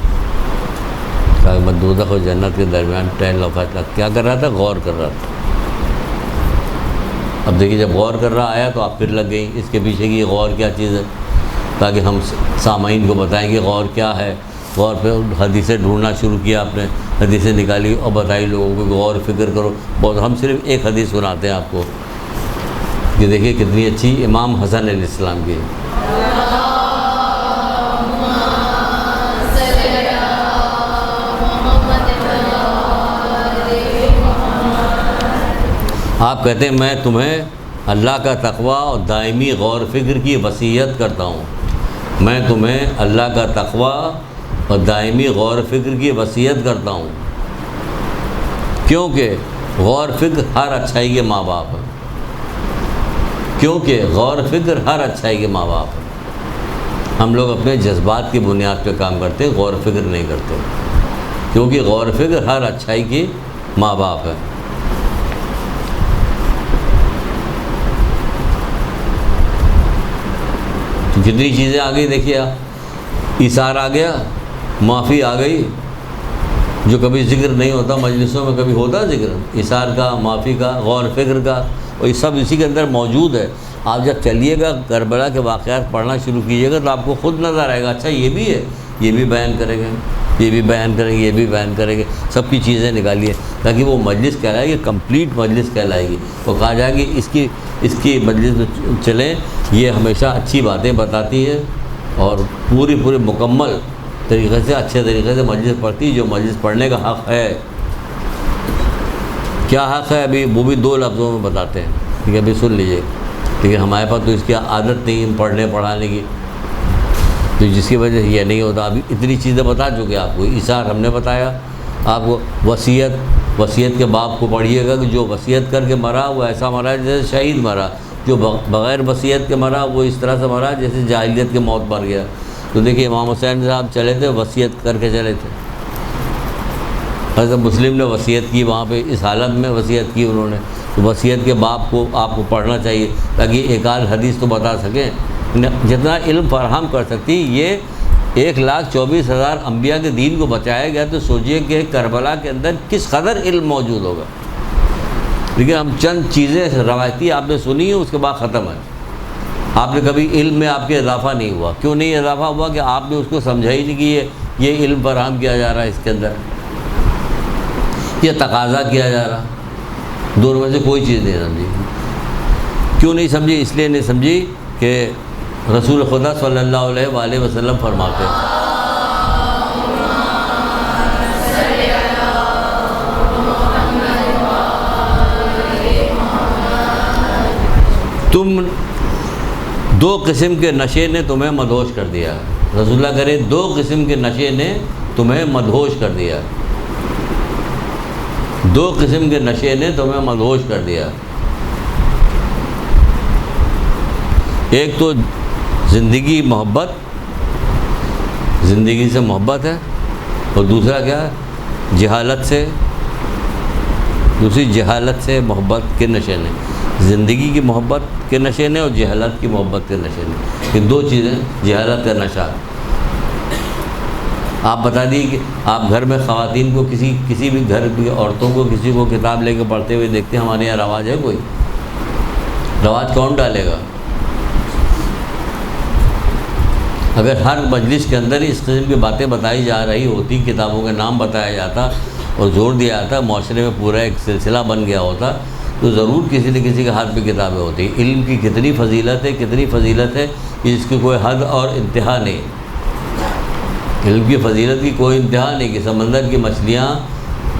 کہا کہ میں دوزخ اور جنت کے درمیان ٹہل رہا تھا۔ کیا کر رہا تھا؟ غور کر رہا تھا۔ اب دیکھیے، جب غور کر رہا آیا تو آپ پھر لگ گئی اس کے پیچھے کی غور کیا چیز ہے، تاکہ ہم سامعین کو بتائیں کہ غور کیا ہے۔ غور پہ حدیثیں ڈھونڈنا شروع کیا، آپ نے حدیثیں نکالی اور بتائی لوگوں کو غور فکر کرو۔ بہت ہم صرف ایک حدیث سناتے ہیں آپ کو کہ دیکھیے کتنی اچھی امام حسن علیہ السلام کی۔ آپ کہتے ہیں میں تمہیں اللہ کا تقوی اور دائمی غور فکر کی وصیت کرتا ہوں۔ میں تمہیں اللہ کا تقوی اور دائمی غور فکر کی وصیت کرتا ہوں، کیونکہ غور فکر ہر اچھائی کے ماں باپ ہے۔ کیونکہ غور فکر ہر اچھائی کے ماں باپ ہے۔ ہم لوگ اپنے جذبات کی بنیاد پہ کام کرتے ہیں، غور فکر نہیں کرتے، کیونکہ غور فکر ہر اچھائی کی ماں باپ ہے۔ جتنی چیزیں آ گئی دیکھیے آپ، ایثار آ گیا، معافی آ گئی، جو کبھی ذکر نہیں ہوتا مجلسوں میں، کبھی ہوتا ذکر ایثار کا، معافی کا، غور فکر کا، اور یہ سب اسی کے اندر موجود ہے۔ آپ جب چلیے گا کربلا کے واقعات پڑھنا شروع کیجیے گا تو آپ کو خود نظر آئے گا، اچھا یہ بھی ہے، یہ بھی بیان کریں گے، یہ بھی بیان کریں گے، یہ بھی بیان کریں گے، سب کی چیزیں نکالیے تاکہ وہ مجلس کہلائے گی، کمپلیٹ مجلس کہلائے گی۔ وہ کہا جائے گی اس کی مجلس میں چلیں، یہ ہمیشہ اچھی باتیں بتاتی ہے اور پوری مکمل طریقے سے اچھے طریقے سے مجلس پڑھتی ہے۔ جو مجلس پڑھنے کا حق ہے، کیا حق ہے ابھی وہ بھی 2 لفظوں میں بتاتے ہیں، ٹھیک ہے؟ ابھی سن لیجیے۔ لیکن ہمارے پاس تو اس کی عادت نہیں ہے پڑھنے پڑھانے کی، تو جس کی وجہ سے یہ نہیں ہوتا۔ ابھی اتنی چیزیں بتا چکے آپ کو، ایثار ہم نے بتایا آپ کو، وصیت کے باب کو پڑھیے گا کہ جو وصیت کر کے مرا وہ ایسا مرا جیسے شہید مرا، جو بغیر وصیت کے مرا وہ اس طرح سے مرا جیسے جاہلیت کے موت مر گیا۔ تو دیکھیے امام حسین صاحب چلے تھے، وصیت کر کے چلے تھے۔ حضرت مسلم نے وصیت کی وہاں پہ، اس حالت میں وصیت کی انہوں نے، تو وصیت کے باب کو آپ کو پڑھنا چاہیے تاکہ ایک آدھ حدیث تو بتا سکیں۔ جتنا علم فراہم کر سکتی، یہ 1,24,000 انبیاء کے دین کو بچایا گیا، تو سوچئے کہ کربلا کے اندر کس قدر علم موجود ہوگا۔ لیکن ہم چند چیزیں روایتی آپ نے سنی ہیں، اس کے بعد ختم ہے۔ آپ نے کبھی علم میں آپ کے اضافہ نہیں ہوا۔ کیوں نہیں اضافہ ہوا؟ کہ آپ نے اس کو سمجھا ہی نہیں کہ یہ علم فراہم کیا جا رہا ہے اس کے اندر، یہ تقاضا کیا جا رہا، دونوں میں سے کوئی چیز نہیں سمجھی۔ کیوں نہیں سمجھی؟ اس لیے نہیں سمجھی کہ رسول خدا صلی اللہ علیہ وآلہ وسلم فرماتے ہیں تم دو قسم کے نشے نے تمہیں مدہوش کر دیا۔ رسول اللہ کرے 2 قسم کے نشے نے تمہیں مدہوش کر دیا، 2 قسم کے نشے نے تمہیں مدہوش کر دیا۔ ایک تو زندگی سے محبت ہے، اور دوسرا کیا ہے؟ جہالت سے محبت کے نشے نے، زندگی کی محبت کے نشے نے اور جہالت کی محبت کے نشے نے، یہ 2 چیزیں۔ جہالت کا نشہ، آپ بتا دیے کہ آپ گھر میں خواتین کو کسی بھی گھر کی عورتوں کو کسی کو کتاب لے کے پڑھتے ہوئے دیکھتے ہیں، ہمارے یہاں رواج ہے؟ کوئی رواج کون ڈالے گا؟ اگر ہر مجلس کے اندر اس قسم کی باتیں بتائی جا رہی ہوتی، کتابوں کے نام بتایا جاتا اور زور دیا جاتا، معاشرے میں پورا ایک سلسلہ بن گیا ہوتا، تو ضرور کسی نہ کسی کے ہاتھ پہ کتابیں ہوتی۔ علم کی کتنی فضیلت ہے کہ اس کی کوئی حد اور انتہا نہیں۔ علم کی فضیلت کی کوئی انتہا نہیں کہ سمندر کی مچھلیاں،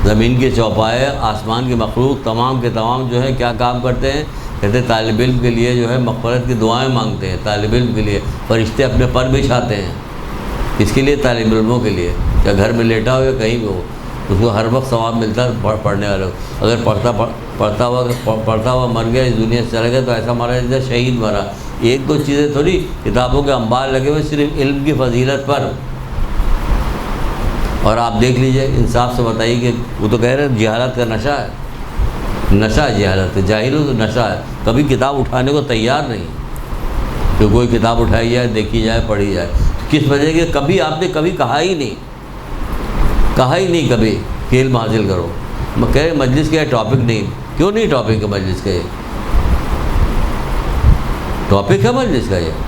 زمین کے چوپائے، آسمان کی مخلوق تمام کے تمام جو ہے کیا کام کرتے ہیں؟ کہتے ہیں طالب علم کے لیے جو ہے مغفرت کی دعائیں مانگتے ہیں، طالب علم کے لیے فرشتے اپنے پر بچھاتے ہیں۔ اس کے لیے طالب علموں کے لیے، یا گھر میں لیٹا ہو یا کہیں بھی ہو، اس کو ہر وقت ثواب ملتا ہے پڑھنے والے کو۔ اگر پڑھتا ہوا مر گیا، اس دنیا سے چلا گیا، تو ایسا مرا جیسے شہید مرا۔ 1-2 چیزیں تھوڑی، کتابوں کے انبار لگے ہوئے صرف علم کی فضیلت پر۔ اور آپ دیکھ لیجئے، انصاف سے بتائیے کہ وہ تو کہہ رہے ہیں جہالت کا نشہ ہے، نشہ جہالت ہے، جاہلوں تو نشہ ہے۔ کبھی کتاب اٹھانے کو تیار نہیں کہ کوئی کتاب اٹھائی جائے، دیکھی جائے، پڑھی جائے۔ کس وجہ کہ کبھی آپ نے کہا ہی نہیں کبھی کہ علم حاصل کرو۔ میں کہہ مجلس کا ٹاپک نہیں، کیوں نہیں ٹاپک ہے مجلس کا؟ یہ ٹاپک ہے مجلس کا، یہ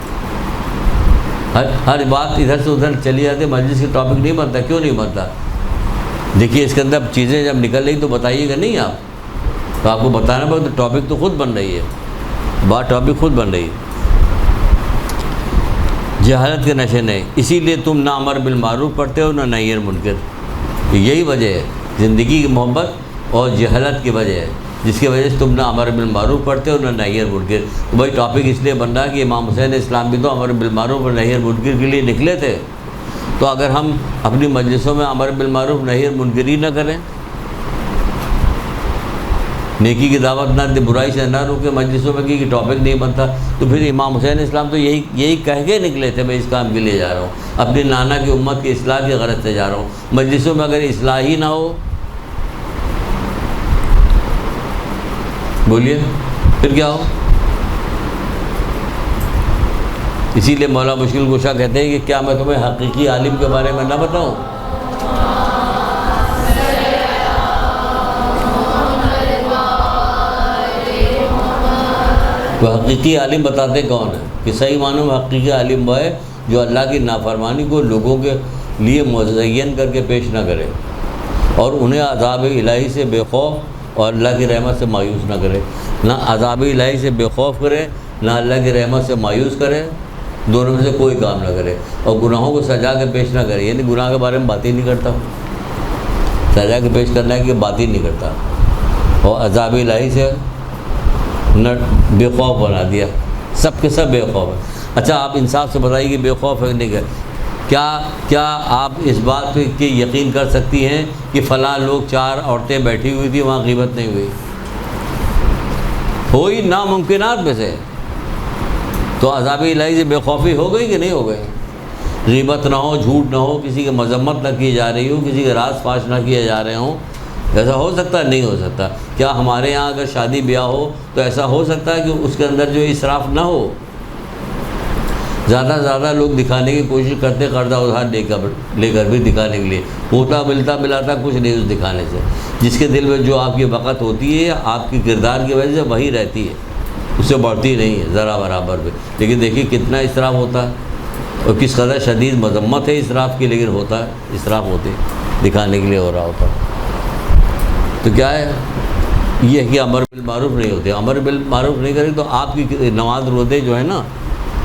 ہر بات ادھر سے ادھر چلی جاتی ہے، مجلس کا ٹاپک نہیں بنتا۔ کیوں نہیں بنتا؟ دیکھیے اس کے اندر چیزیں جب نکل رہی تو بتائیے گا نہیں آپ، تو آپ کو بتانا پڑے، تو ٹاپک تو خود بن رہی ہے، ٹاپک خود بن رہی ہے۔ جہالت کے نشے نہیں، اسی لیے تم نہ امر بالمعروف کرتے ہو نہ نہی عن منکر۔ یہی وجہ ہے، زندگی کی محبت اور جہالت کی وجہ ہے، جس کی وجہ سے تم نہ امر بالمعروف کرتے ہو نہ نہی عن منکر۔ تو بھائی ٹاپک اس لیے بن رہا ہے کہ امام حسین اسلام بھی تو امر بالمعروف اور نہی عن منکر کے لیے نکلے تھے۔ تو اگر ہم اپنی مجلسوں میں امر بالمعروف نہی عن منکر ہی نہ کریں، نیکی کی دعوت نہ دے، برائی سے نہ روکے مجلسوں میں کہ ٹاپک نہیں بنتا، تو پھر امام حسین اسلام تو یہی کہہ کے نکلے تھے میں اس کام کے لیے جا رہا ہوں، اپنی نانا کی امت کی اصلاح کی غرض سے جا رہا ہوں۔ مجلسوں میں اگر اصلاح ہی نہ ہو، بولیے پھر کیا ہو؟ اسی لیے مولا مشکل کشا کہتے ہیں کہ کیا میں تمہیں حقیقی عالم کے بارے میں نہ بتاؤں؟ تو حقیقی عالم بتاتے کون ہے؟ کہ صحیح معنوں میں حقیقی عالم وہ ہے جو اللہ کی نافرمانی کو لوگوں کے لیے مزین کر کے پیش نہ کرے، اور انہیں عذاب الہی سے بے خوف اور اللہ کی رحمت سے مایوس نہ کرے۔ نہ عذاب الہی سے بے خوف کرے، نہ اللہ کی رحمت سے مایوس کرے، دونوں میں سے کوئی کام نہ کرے، اور گناہوں کو سجا کے پیش نہ کرے، یعنی گناہ کے بارے میں بات ہی نہیں کرتا، سجا کے پیش کرنا ہے کہ بات ہی نہیں کرتا، اور عذاب الہی سے نہ بے خوف بنا دیا، سب کے سب بے خوف ہے۔ اچھا آپ انصاف سے بتائیے کہ بے خوف ہے نہیں کہ کیا آپ اس بات پہ کہ یقین کر سکتی ہیں کہ فلاں لوگ 4 عورتیں بیٹھی ہوئی تھی، وہاں غیبت نہیں ہوئی؟ ہوئی ناممکنات میں سے۔ تو عذاب الہی سے بے خوفی ہو گئی کہ نہیں ہو گئی؟ غیبت نہ ہو، جھوٹ نہ ہو، کسی کی مذمت نہ کی جا رہی ہو، کسی کے راز فاش نہ کیے جا رہے ہوں، ایسا ہو سکتا ہے؟ نہیں ہو سکتا۔ کیا ہمارے یہاں اگر شادی بیاہ ہو تو ایسا ہو سکتا ہے کہ اس کے اندر جو اسراف نہ ہو؟ زیادہ سے زیادہ لوگ دکھانے کی کوشش کرتے، قرضہ ادھار لے کر بھی دکھانے کے لیے، ہوتا ملتا کچھ نہیں اس دکھانے سے۔ جس کے دل میں جو آپ کی وقت ہوتی ہے آپ کی کردار کی وجہ سے وہی رہتی ہے، اس سے بڑھتی نہیں ہے ذرا برابر بھی۔ لیکن دیکھیے کتنا اسراف ہوتا ہے اور کس قدر شدید مذمت ہے اسراف کی، لیکن ہوتا ہے، اسراف ہوتے دکھانے کے لیے ہو رہا ہوتا ہے۔ تو کیا ہے یہ کہ امر بالمعروف نہیں ہوتے، امر بالمعروف نہیں کریں تو آپ کی نماز روزے جو ہے نا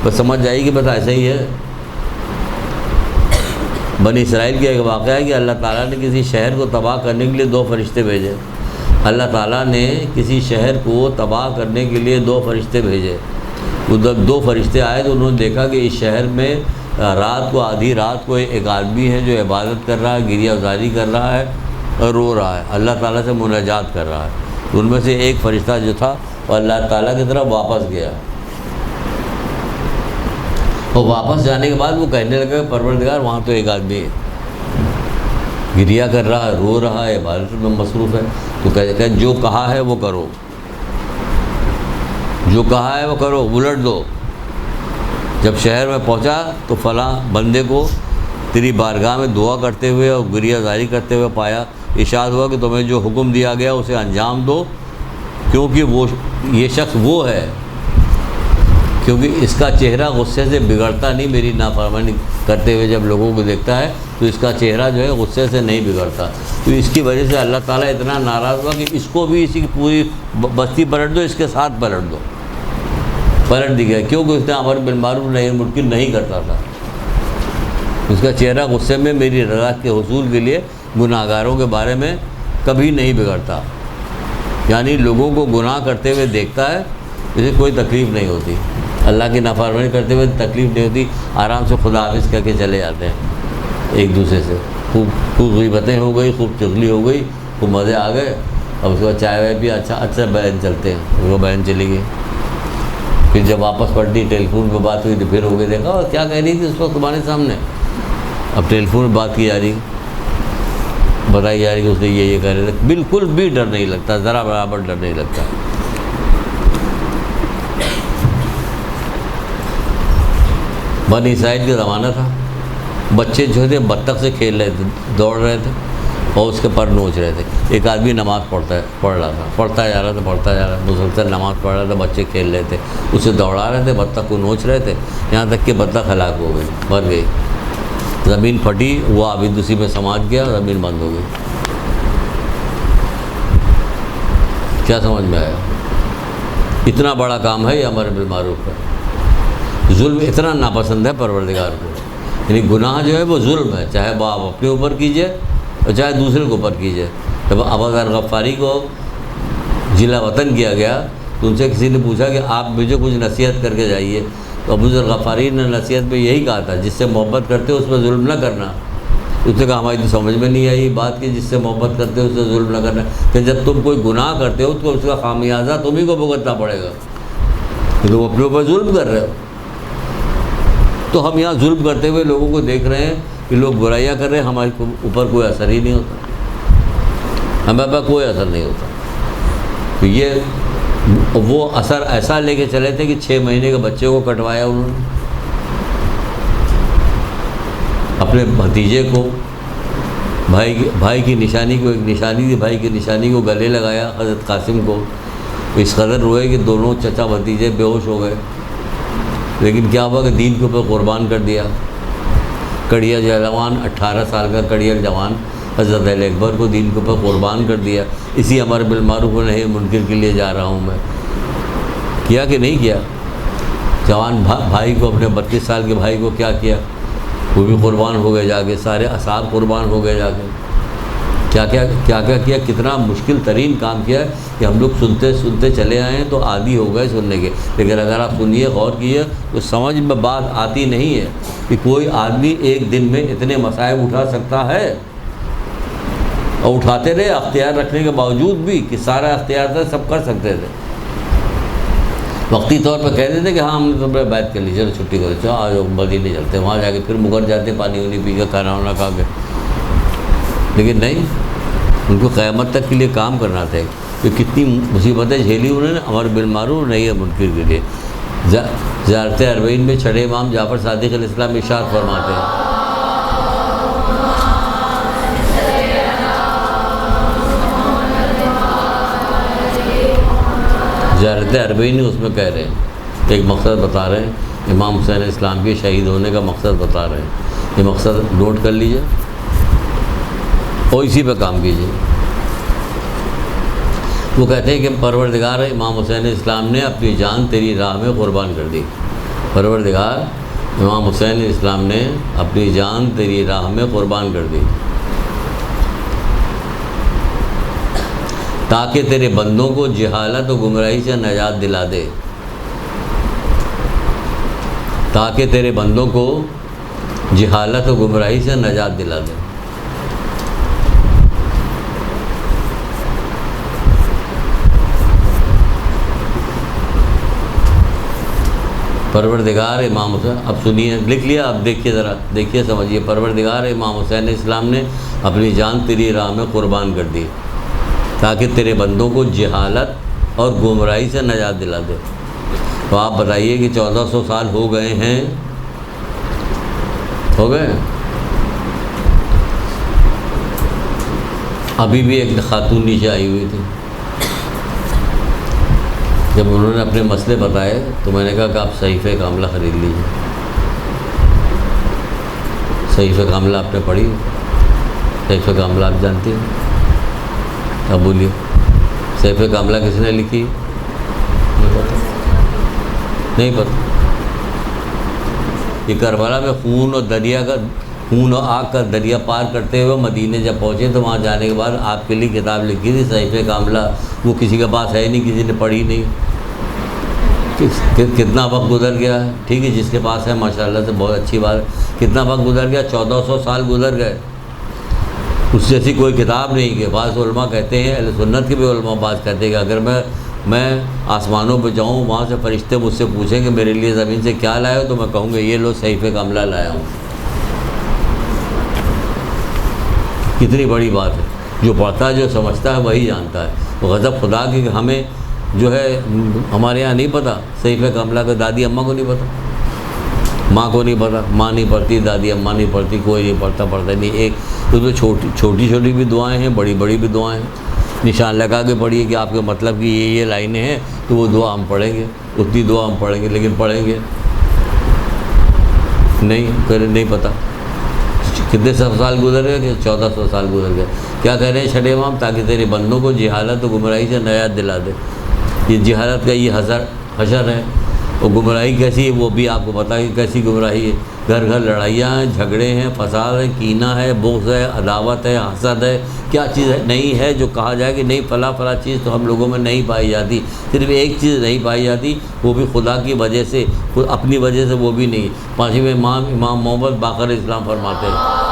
بس سمجھ جائے کہ بس ایسا ہی ہے۔ بنی اسرائیل کا ایک واقعہ ہے کہ اللہ تعالیٰ نے کسی شہر کو تباہ کرنے کے لیے 2 فرشتے بھیجے۔ اللہ تعالیٰ نے کسی شہر کو تباہ کرنے کے لیے 2 فرشتے بھیجے۔ ادھر 2 فرشتے آئے تو انہوں نے دیکھا کہ اس شہر میں رات کو آدھی رات کو ایک آدمی ہے جو عبادت کر رہا ہے، گریہ زاری کر رہا ہے اور رو رہا ہے، اللہ تعالیٰ سے مناجات کر رہا ہے۔ تو ان میں سے ایک فرشتہ جو تھا وہ اللہ تعالیٰ کی طرف واپس گیا، اور واپس جانے کے بعد وہ کہنے لگا کہ پروردگار وہاں تو ایک آدمی ہے، گریہ کر رہا ہے، رو رہا ہے، عبادت میں مصروف ہے۔ تو کہتے جو کہا ہے وہ کرو، جو کہا ہے وہ کرو، الٹ دو۔ جب شہر میں پہنچا تو فلاں بندے کو تیری بارگاہ میں دعا کرتے ہوئے اور گریہ زاری کرتے ہوئے پایا۔ ارشاد ہوا کہ تمہیں جو حکم دیا گیا اسے انجام دو، کیونکہ یہ شخص وہ ہے، کیونکہ اس کا چہرہ غصے سے بگڑتا نہیں، میری نافرمانی کرتے ہوئے جب لوگوں کو دیکھتا ہے تو اس کا چہرہ جو ہے غصے سے نہیں بگڑتا۔ تو اس کی وجہ سے اللہ تعالیٰ اتنا ناراض ہوا کہ اس کو بھی اسی کی پوری بستی پلٹ دو، اس کے ساتھ پلٹ دو، پلٹ دی گیا، کیونکہ اس نے امر بالمعروف نہی عن المنکر نہیں کرتا تھا۔ اس کا چہرہ غصے میں میری رضا کے حصول کے لیے گناہ گاروں کے بارے میں کبھی نہیں بگڑتا، یعنی لوگوں کو گناہ کرتے ہوئے دیکھتا ہے، اسے کوئی تکلیف نہیں ہوتی، اللہ کی نافرمانی کرتے ہوئے تکلیف نہیں ہوتی، آرام سے خدا حافظ کہہ کے چلے جاتے ہیں ایک دوسرے سے۔ خوب غیبتیں ہو گئی، خوب چغلی ہو گئی، خوب مزے آ گئے، اور اس کے بعد چائے وائے بھی اچھا بیان چلتے ہیں، وہ بیان چلی گئی۔ پھر جب واپس پلٹی ٹیلی فون پہ بات ہوئی تو پھر ہو گئی، دیکھا اور کیا کہہ رہی تھی اس وقت تمہارے سامنے، اب ٹیلی فون پہ بات کی جا رہی، بتائی جا رہی کہ اس نے یہ کہہ رہے تھے۔ بالکل بھی ڈر نہیں لگتا، ذرا برابر ڈر نہیں لگتا۔ بنی اسرائیل کا زمانہ تھا، بچے جو تھے بطخ سے کھیل رہے تھے، دوڑ رہے تھے اور اس کے پر نوچ رہے تھے۔ ایک آدمی نماز پڑھ رہا تھا، پڑھتا جا رہا تھا، مسلسل نماز پڑھ رہا تھا، بچے کھیل رہے تھے، اسے دوڑا رہے تھے، بطخ کو نوچ رہے تھے، یہاں تک کہ بطخ ہلاک ہو گئی، مر گئی، زمین پھٹی، وہ عابد اسی میں سماج گیا، زمین بند ہو گئی۔ کیا سمجھ میں آیا؟ اتنا بڑا کام ہے یہ امر بالمعروف کا۔ ظلم اتنا ناپسند ہے پروردگار کو، یعنی گناہ جو ہے وہ ظلم ہے، چاہے وہ آپ اپنے اوپر کیجئے اور چاہے دوسرے کے اوپر کیجئے۔ جب ابو ذر غفاری کو جلا وطن کیا گیا تو ان سے کسی نے پوچھا کہ آپ مجھے کچھ نصیحت کر کے جائیے، تو ابو ذر غفاری نے نصیحت میں یہی کہا تھا، جس سے محبت کرتے ہو اس پہ ظلم نہ کرنا۔ اس نے کہا ہماری تو سمجھ میں نہیں آئی بات کہ جس سے محبت کرتے ہو اس سے ظلم نہ کرنا، کہ جب تم کوئی گناہ کرتے ہو تو اس کا خامیازہ تمہیں کو بھگتنا پڑے گا، کہ تم اپنے اوپر ظلم کر رہے ہو۔ تو ہم یہاں ظلم کرتے ہوئے لوگوں کو دیکھ رہے ہیں کہ لوگ برائیاں کر رہے ہیں، ہمارے اوپر کوئی اثر ہی نہیں ہوتا، ہمارے پاس کوئی اثر نہیں ہوتا۔ تو یہ وہ اثر ایسا لے کے چلے تھے کہ 6 مہینے کے بچے کو کٹوایا انہوں نے، اپنے بھتیجے کو، بھائی کی نشانی کو، ایک نشانی تھی بھائی کی نشانی کو گلے لگایا حضرت قاسم کو، اس قدر روئے کہ دونوں چچا بھتیجے بے ہوش ہو گئے۔ لیکن کیا ہوا کہ دین کے اوپر قربان کر دیا۔ کڑیا جوان 18 سال کا کڑیا جوان حضرت علی اکبر کو دین کے اوپر قربان کر دیا، اسی امر بالمعروف و نہی عن المنکر کے لیے جا رہا ہوں میں۔ کیا کہ نہیں کیا؟ جوان بھائی کو، اپنے 32 سال کے بھائی کو کیا کیا؟ وہ بھی قربان ہو گئے جا کے، سارے اصحاب قربان ہو گئے جا کے۔ کیا کتنا مشکل ترین کام کیا ہے کہ ہم لوگ سنتے سنتے چلے آئے ہیں تو عادی ہو گئے سننے کے. لیکن اگر آپ سنیے غور کیے تو سمجھ میں بات آتی نہیں ہے کہ کوئی آدمی ایک دن میں اتنے مصائب اٹھا سکتا ہے. اور اٹھاتے رہے اختیار رکھنے کے باوجود بھی کہ سارا اختیار تھا, سب کر سکتے تھے. وقتی طور پر کہتے تھے کہ ہاں ہم نے تو بیعت کر لی, چلو چھٹی کرو, چلو آج مدینے چلتے, وہاں جا کے پھر مگر جاتے پانی وانی پی کے کھانا وانا کھا کے. لیکن نہیں, ان کو قیامت تک کے لیے کام کرنا تھا کہ کتنی مصیبتیں جھیلی انہوں نے امر بالمعروف نہی منکر کے لیے. زیارت اربعین میں چھٹے امام جعفر صادق علیہ السلام ارشاد فرماتے ہیں, زیارت اربعین اس میں کہہ رہے ہیں, ایک مقصد بتا رہے ہیں, امام حسین اسلام کے شہید ہونے کا مقصد بتا رہے ہیں. یہ مقصد نوٹ کر لیجئے اور اسی پہ کام کیجیے. وہ کہتے ہیں کہ پروردگار امام حسین اسلام نے اپنی جان تیری راہ میں قربان کر دی. پروردگار امام حسین اسلام نے اپنی جان تیری راہ میں قربان کر دی تاکہ تیرے بندوں کو جہالت و گمراہی سے نجات دلا دے, تاکہ تیرے بندوں کو جہالت و گمراہی سے نجات دلا دے. پروردگار امام حسین, اب سنیے, لکھ لیا, اب دیکھیے ذرا, دیکھیے سمجھیے. پروردگار امام حسین اسلام نے اپنی جان تیری راہ میں قربان کر دی تاکہ تیرے بندوں کو جہالت اور گمراہی سے نجات دلا دے. تو آپ بتائیے کہ 1400 سال ہو گئے ہیں, ہو گئے, ابھی بھی ایک خاتون نیچے آئی ہوئی تھی. جب انہوں نے اپنے مسئلے بتائے تو میں نے کہا کہ آپ صحیفہ کاملہ خرید لیجیے. صحیفہ کاملہ آپ نے پڑھی؟ صحیفہ کاملہ آپ جانتی ہیں؟ اب بولیے, صحیفہ کاملہ کس نے لکھی؟ نہیں پتہ. یہ کربلا میں خون و آگ کا دریا پار کرتے ہوئے مدینے جب پہنچے تو وہاں جانے کے بعد آپ کے لیے کتاب لکھی تھی صحیفہ کاملہ. وہ کسی کے پاس ہے نہیں, کسی نے پڑھی نہیں. کتنا وقت گزر گیا ہے. ٹھیک ہے, جس کے پاس ہے ماشاءاللہ سے بہت اچھی بات ہے. کتنا وقت گزر گیا, 1400 سال گزر گئے. اس جیسی کوئی کتاب نہیں. کہ بعض علماء کہتے ہیں, اہل سنت کے بھی علماء بعض کہتے ہیں کہ اگر میں آسمانوں پہ جاؤں, وہاں سے فرشتے مجھ سے پوچھیں کہ میرے لیے زمین سے کیا لائے ہو, تو میں کہوں گا یہ لو صحیفہ کاملہ لایا ہوں. کتنی بڑی بات ہے. جو پڑھتا ہے, جو سمجھتا ہے وہی جانتا ہے. تو غضب خدا کی کہ ہمیں جو ہے ہمارے یہاں نہیں پتہ صحیفہ کاملہ کا. دادی اماں کو نہیں پتہ, ماں کو نہیں پتہ, ماں نہیں پڑھتی, دادی اماں نہیں پڑھتی, کوئی نہیں پڑھتا نہیں. ایک تو چھوٹی بھی دعائیں ہیں, بڑی بھی دعائیں ہیں. نشان لگا کے پڑھیے کہ آپ کے مطلب کی یہ لائنیں ہیں, تو وہ دعا ہم پڑھیں گے, اتنی دعا ہم پڑھیں گے. لیکن پڑھیں گے نہیں پتہ. کتنے سال گزر گئے کہ 1400 سال گزر گئے. کیا کہہ رہے ہیں چھٹے امام؟ تاکہ تیرے بندوں کو جہالت و گمراہی سے نجات دلا دے. یہ جہالت کا یہ حشر ہے, اور گمراہی کیسی ہے وہ بھی آپ کو پتہ ہے کہ کیسی گمراہی ہے. گھر گھر لڑائیاں ہیں, جھگڑے ہیں, فساد ہے, کینہ ہے, بغض ہے, عداوت ہے, حسد ہے. کیا چیز ہے نہیں ہے جو کہا جائے کہ نہیں فلاں چیز تو ہم لوگوں میں نہیں پائی جاتی. صرف ایک چیز نہیں پائی جاتی, وہ بھی خدا کی وجہ سے, اپنی وجہ سے وہ بھی نہیں. پانچویں امام محمد باقر اسلام فرماتے ہیں,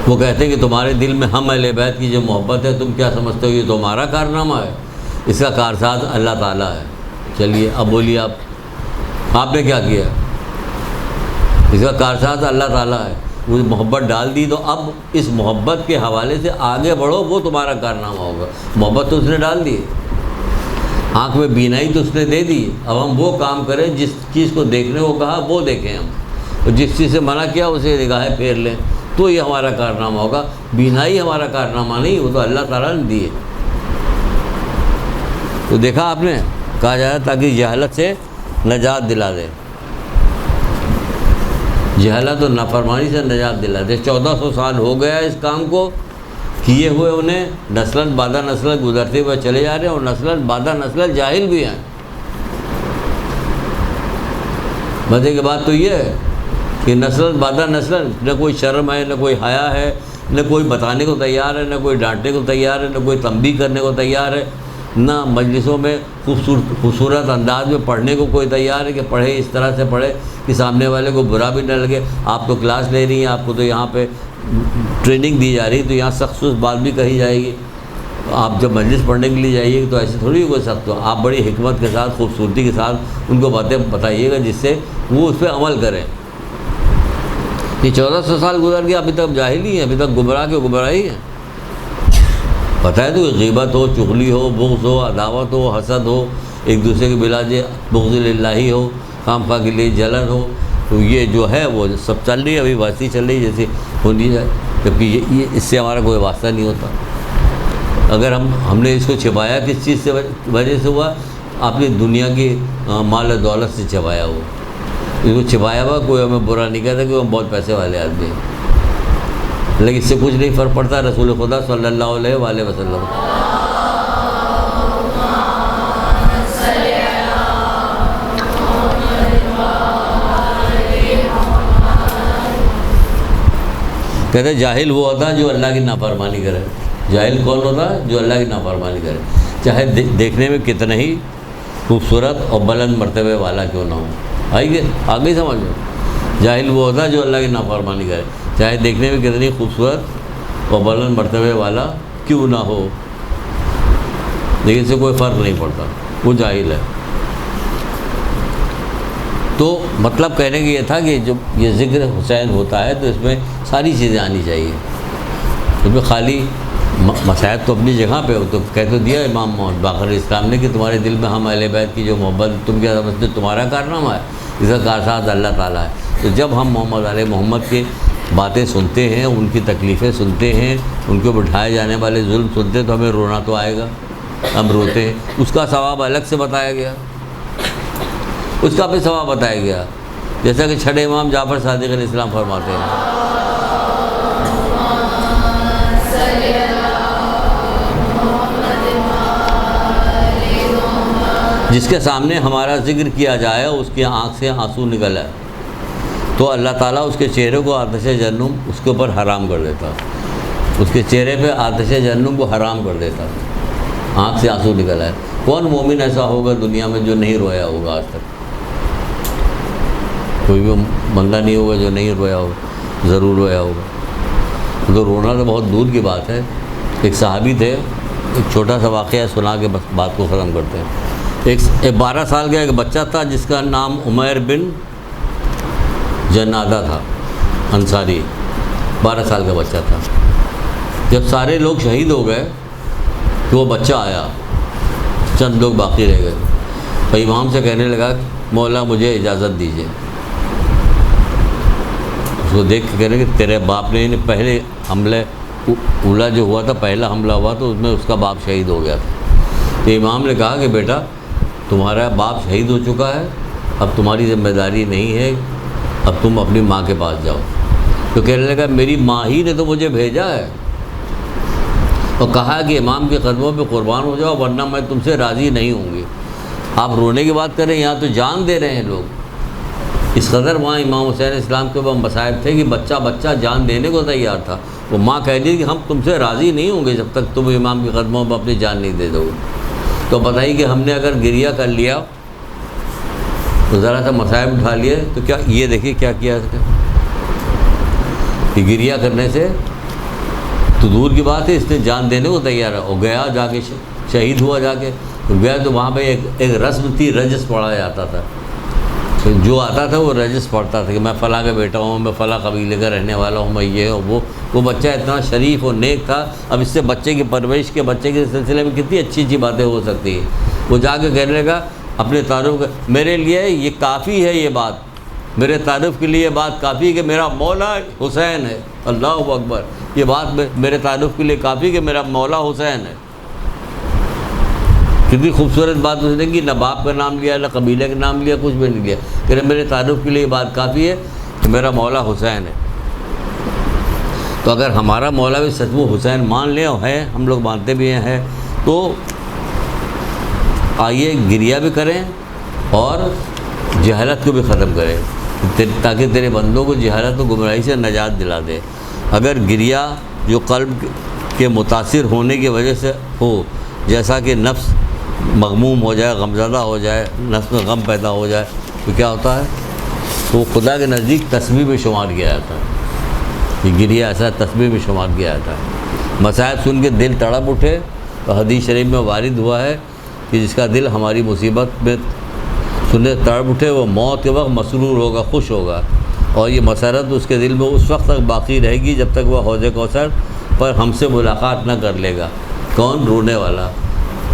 وہ کہتے ہیں کہ تمہارے دل میں ہم اہل بیت کی جو محبت ہے, تم کیا سمجھتے ہو یہ تمہارا کارنامہ ہے؟ اس کا کارساز اللہ تعالیٰ ہے. چلیے اب بولیے آپ نے کیا کیا؟ اس کا کارساز اللہ تعالیٰ ہے. وہ محبت ڈال دی, تو اب اس محبت کے حوالے سے آگے بڑھو, وہ تمہارا کارنامہ ہوگا. محبت تو اس نے ڈال دی, آنکھ میں بینائی تو اس نے دے دی. اب ہم وہ کام کریں, جس چیز کو دیکھنے کو کہا وہ دیکھیں ہم, اور جس چیز سے منع کیا اسے نگاہیں پھیر لیں, تو یہ ہمارا کارنامہ ہوگا. بینائی ہمارا کارنامہ نہیں, وہ تو اللہ تعالیٰ نے دی ہے. تو دیکھا آپ نے, کہا جائے تاکہ جہالت سے نجات دلا دے, جہالت اور نافرمانی سے نجات دلا دے. 1400 سال ہو گیا اس کام کو کیے ہوئے انہیں, نسلاً بعد نسل گزرتے ہوئے چلے جا رہے ہیں, اور نسلاً بعد نسل جاہل بھی ہیں. مزے کی بات تو یہ ہے کہ نسل بعد نسل نہ کوئی شرم ہے، نہ کوئی حیا ہے، نہ کوئی بتانے کو تیار ہے، نہ کوئی ڈانٹنے کو تیار ہے، نہ کوئی تنبیہ کرنے کو تیار ہے، نہ مجلسوں میں خوبصورت انداز میں پڑھنے کو کوئی تیار ہے کہ پڑھے اس طرح سے پڑھے کہ سامنے والے کو برا بھی نہ لگے۔ آپ تو کلاس لے رہی ہیں، آپ کو تو یہاں پہ ٹریننگ دی جا رہی ہے، تو یہاں سخت بات بھی کہی جائے گی۔ آپ جب مجلس پڑھنے کے لیے جائیے تو ایسے تھوڑی کوئی سخت ہو، آپ بڑی حکمت کے ساتھ، خوبصورتی کے ساتھ ان کو باتیں بتائیے گا جس سے وہ اس پہ عمل کریں۔ یہ 1400 سال گزر گیا، ابھی تک جاہل ہی ہیں، ابھی تک گمراہ کے گمراہی ہیں۔ پتہ ہے تو غیبت ہو، چغلی ہو، بغض ہو، عداوت ہو، حسد ہو، ایک دوسرے کے بلاج بغض للہ ہو، خام خواہ کے لیے جلن ہو، تو یہ جو ہے وہ سب چل رہی ہے، ابھی ویسی چل رہی ہے جیسے ہونی ہے، جبکہ یہ اس سے ہمارا کوئی واسطہ نہیں ہوتا۔ اگر ہم نے اس کو چھپایا کس چیز سے وجہ سے ہوا، اپنی دنیا کی مال و دولت سے چھپایا ہوا۔ اس کو چھپایا ہوا کوئی ہمیں برا نہیں کہتا کہ ہم بہت پیسے والے آدمی ہیں، لیکن اس سے کچھ نہیں فرق پڑتا۔ رسول خدا صلی اللہ علیہ وآلہ وسلم کہتے جاہل وہ ہوتا ہے جو اللہ کی نافرمانی کرے۔ جاہل کون ہوتا ہے؟ جو اللہ کی نافرمانی کرے، چاہے دیکھنے میں کتنا ہی خوبصورت اور بلند مرتبے والا کیوں نہ ہو۔ آگے سمجھ لو، جاہل وہ ہوتا ہے جو اللہ کی نافرمانی کرے، چاہے دیکھنے میں کتنی خوبصورت اور بلند مرتبے والا کیوں نہ ہو، لیکن اس سے کوئی فرق نہیں پڑتا، وہ جاہل ہے۔ تو مطلب کہنے کا یہ تھا کہ جب یہ ذکر حسین ہوتا ہے تو اس میں ساری چیزیں آنی چاہیے، اس میں خالی مسائل تو اپنی جگہ پہ ہو، تو کہہ تو دیا امام محمد باقر اسلام نے کہ تمہارے دل میں ہم اہل بیت کی جو محبت، تم کیا سمجھتے تمہارا کارنامہ ہے، اس کا کارساز اللہ تعالیٰ ہے۔ تو جب ہم محمد علیہ محمد کی باتیں سنتے ہیں، ان کی تکلیفیں سنتے ہیں، ان کو بٹھائے جانے والے ظلم سنتے ہیں، تو ہمیں رونا تو آئے گا، ہم روتے ہیں۔ اس کا ثواب الگ سے بتایا گیا، اس کا بھی ثواب بتایا گیا، جیسا کہ چھٹے امام جعفر صادق علیہ السلام فرماتے ہیں، جس کے سامنے ہمارا ذکر کیا جائے اس کی آنکھ سے آنسو نکل آئے تو اللہ تعالیٰ اس کے چہرے کو آتش جہنم اس کے اوپر حرام کر دیتا، اس کے چہرے پہ آتش جہنم کو حرام کر دیتا، آنکھ سے آنسو نکل آئے۔ کون مومن ایسا ہوگا دنیا میں جو نہیں رویا ہوگا؟ آج تک کوئی بھی بندہ نہیں ہوگا جو نہیں رویا ہوگا، ضرور رویا ہوگا۔ تو رونا تو بہت دور کی بات ہے۔ ایک صحابی تھے، ایک چھوٹا سا واقعہ سنا کے بس بات کو ختم کرتے ہیں۔ ایک 12 سال کا ایک بچہ تھا جس کا نام عمیر بن جنادہ تھا، انصاری، 12 سال کا بچہ تھا۔ جب سارے لوگ شہید ہو گئے تو وہ بچہ آیا، چند لوگ باقی رہ گئے، تو امام سے کہنے لگا مولا مجھے اجازت دیجیے۔ اس کو دیکھ کے کہنے کہ تیرے باپ نے پہلے حملے اولا جو ہوا تھا، پہلا حملہ ہوا تو اس میں اس کا باپ شہید ہو گیا تھا۔ تو امام نے کہا کہ بیٹا تمہارا باپ شہید ہو چکا ہے، اب تمہاری ذمہ داری نہیں ہے، اب تم اپنی ماں کے پاس جاؤ۔ تو کہنے لگا میری ماں ہی نے تو مجھے بھیجا ہے اور کہا کہ امام کے قدموں پہ قربان ہو جاؤ ورنہ میں تم سے راضی نہیں ہوں گی۔ آپ رونے کی بات کریں، یہاں تو جان دے رہے ہیں لوگ۔ اس قدر وہاں امام حسین اسلام کے وہ مصائب تھے کہ بچہ جان دینے کو تیار تھا۔ وہ ماں کہہ دی کہ ہم تم سے راضی نہیں ہوں گے جب تک تم امام کے قدموں پہ اپنی جان نہیں دے دو گے۔ تو بتائیے کہ ہم نے اگر گریہ کر لیا، ذرا سا مصائب اٹھا لیے، تو کیا یہ دیکھیے کیا کیا اس نے، کہ گریہ کرنے سے تو دور کی بات ہے، اس نے جان دینے کو تیار ہے۔ اور گیا جا کے شہید ہوا، جا کے گیا تو وہاں پہ ایک رسم تھی، رجس پڑھا جاتا تھا۔ تو جو آتا تھا وہ رجس پڑھتا تھا کہ میں فلاں کا بیٹا ہوں، میں فلاں قبیلے کا رہنے والا ہوں، میں یہ ہوں وہ بچہ اتنا شریف اور نیک تھا۔ اب اس سے بچے کی پرورش کے بچے کے سلسلے میں کتنی اچھی اچھی باتیں ہو سکتی ہیں۔ وہ جا کے کہنے لگا اپنے تعارف، میرے لیے یہ کافی ہے، یہ بات میرے تعارف کے لیے یہ بات کافی ہے کہ میرا مولا حسین ہے۔ اللہ اکبر، یہ بات میرے تعارف کے لیے کافی کہ میرا مولا حسین ہے۔ کتنی خوبصورت بات اس نے کی، نہ باپ کا نام لیا، نہ قبیلے کا نام لیا، کچھ بھی نہیں لیا، کہ میرے تعارف کے لیے یہ بات کافی ہے کہ میرا مولا حسین ہے۔ تو اگر ہمارا مولا بھی سچ وہ حسین مان لے اور ہے، ہم لوگ مانتے بھی ہیں، تو آئیے گریہ بھی کریں اور جہالت کو بھی ختم کرے، تاکہ تیرے بندوں کو جہالت و گمراہی سے نجات دلا دے۔ اگر گریہ جو قلب کے متاثر ہونے کی وجہ سے ہو، جیسا کہ نفس مغموم ہو جائے، غمزدہ ہو جائے، نفس میں غم پیدا ہو جائے، تو کیا ہوتا ہے؟ تو خدا کے نزدیک تسبیح میں شمار کیا جاتا ہے۔ یہ گریہ ایسا تسبیح میں شمار کیا جاتا ہے۔ مصائب سن کے دل تڑپ اٹھے تو حدیث شریف میں وارد ہوا ہے کہ جس کا دل ہماری مصیبت میں سننے تڑپ اٹھے وہ موت کے وقت مسرور ہوگا، خوش ہوگا، اور یہ مسرت اس کے دل میں اس وقت تک باقی رہے گی جب تک وہ حوض کوثر پر ہم سے ملاقات نہ کر لے گا۔ کون؟ رونے والا،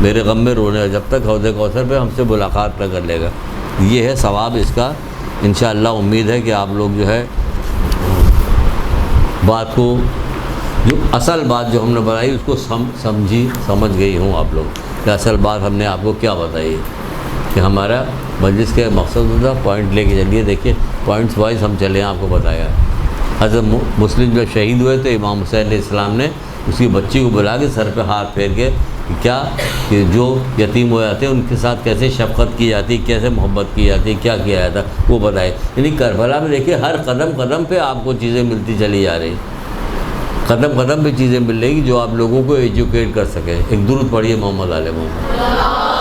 میرے غم میں رونے والا، جب تک حوض کوثر پہ ہم سے ملاقات نہ کر لے گا۔ یہ ہے ثواب اس کا۔ انشاءاللہ امید ہے کہ آپ لوگ جو ہے بات کو، جو اصل بات جو ہم نے بتائی اس کو سمجھ گئی ہوں آپ لوگ، کہ اصل بات ہم نے آپ کو کیا بتائی، کہ ہمارا مجلس کا مقصد ہوتا پوائنٹ لے کے چلیے۔ دیکھیے پوائنٹس وائز ہم چلے ہیں، آپ کو بتایا۔ حضرت مسلم جب شہید ہوئے تو امام حسین علیہ السلام نے اس کی بچی کو بلا کے سر پہ ہاتھ پھیر کے کیا کہ جو یتیم ہو جاتے ہیں ان کے ساتھ کیسے شفقت کی جاتی، کیسے محبت کی جاتی، کیا کیا جاتا، وہ بتائے۔ یعنی کربلا میں دیکھیے ہر قدم قدم پہ آپ کو چیزیں ملتی چلی جا رہی، قدم قدم پہ چیزیں مل رہی جو آپ لوگوں کو ایجوکیٹ کر سکے۔ ایک درود پڑھیے محمد آل محمد۔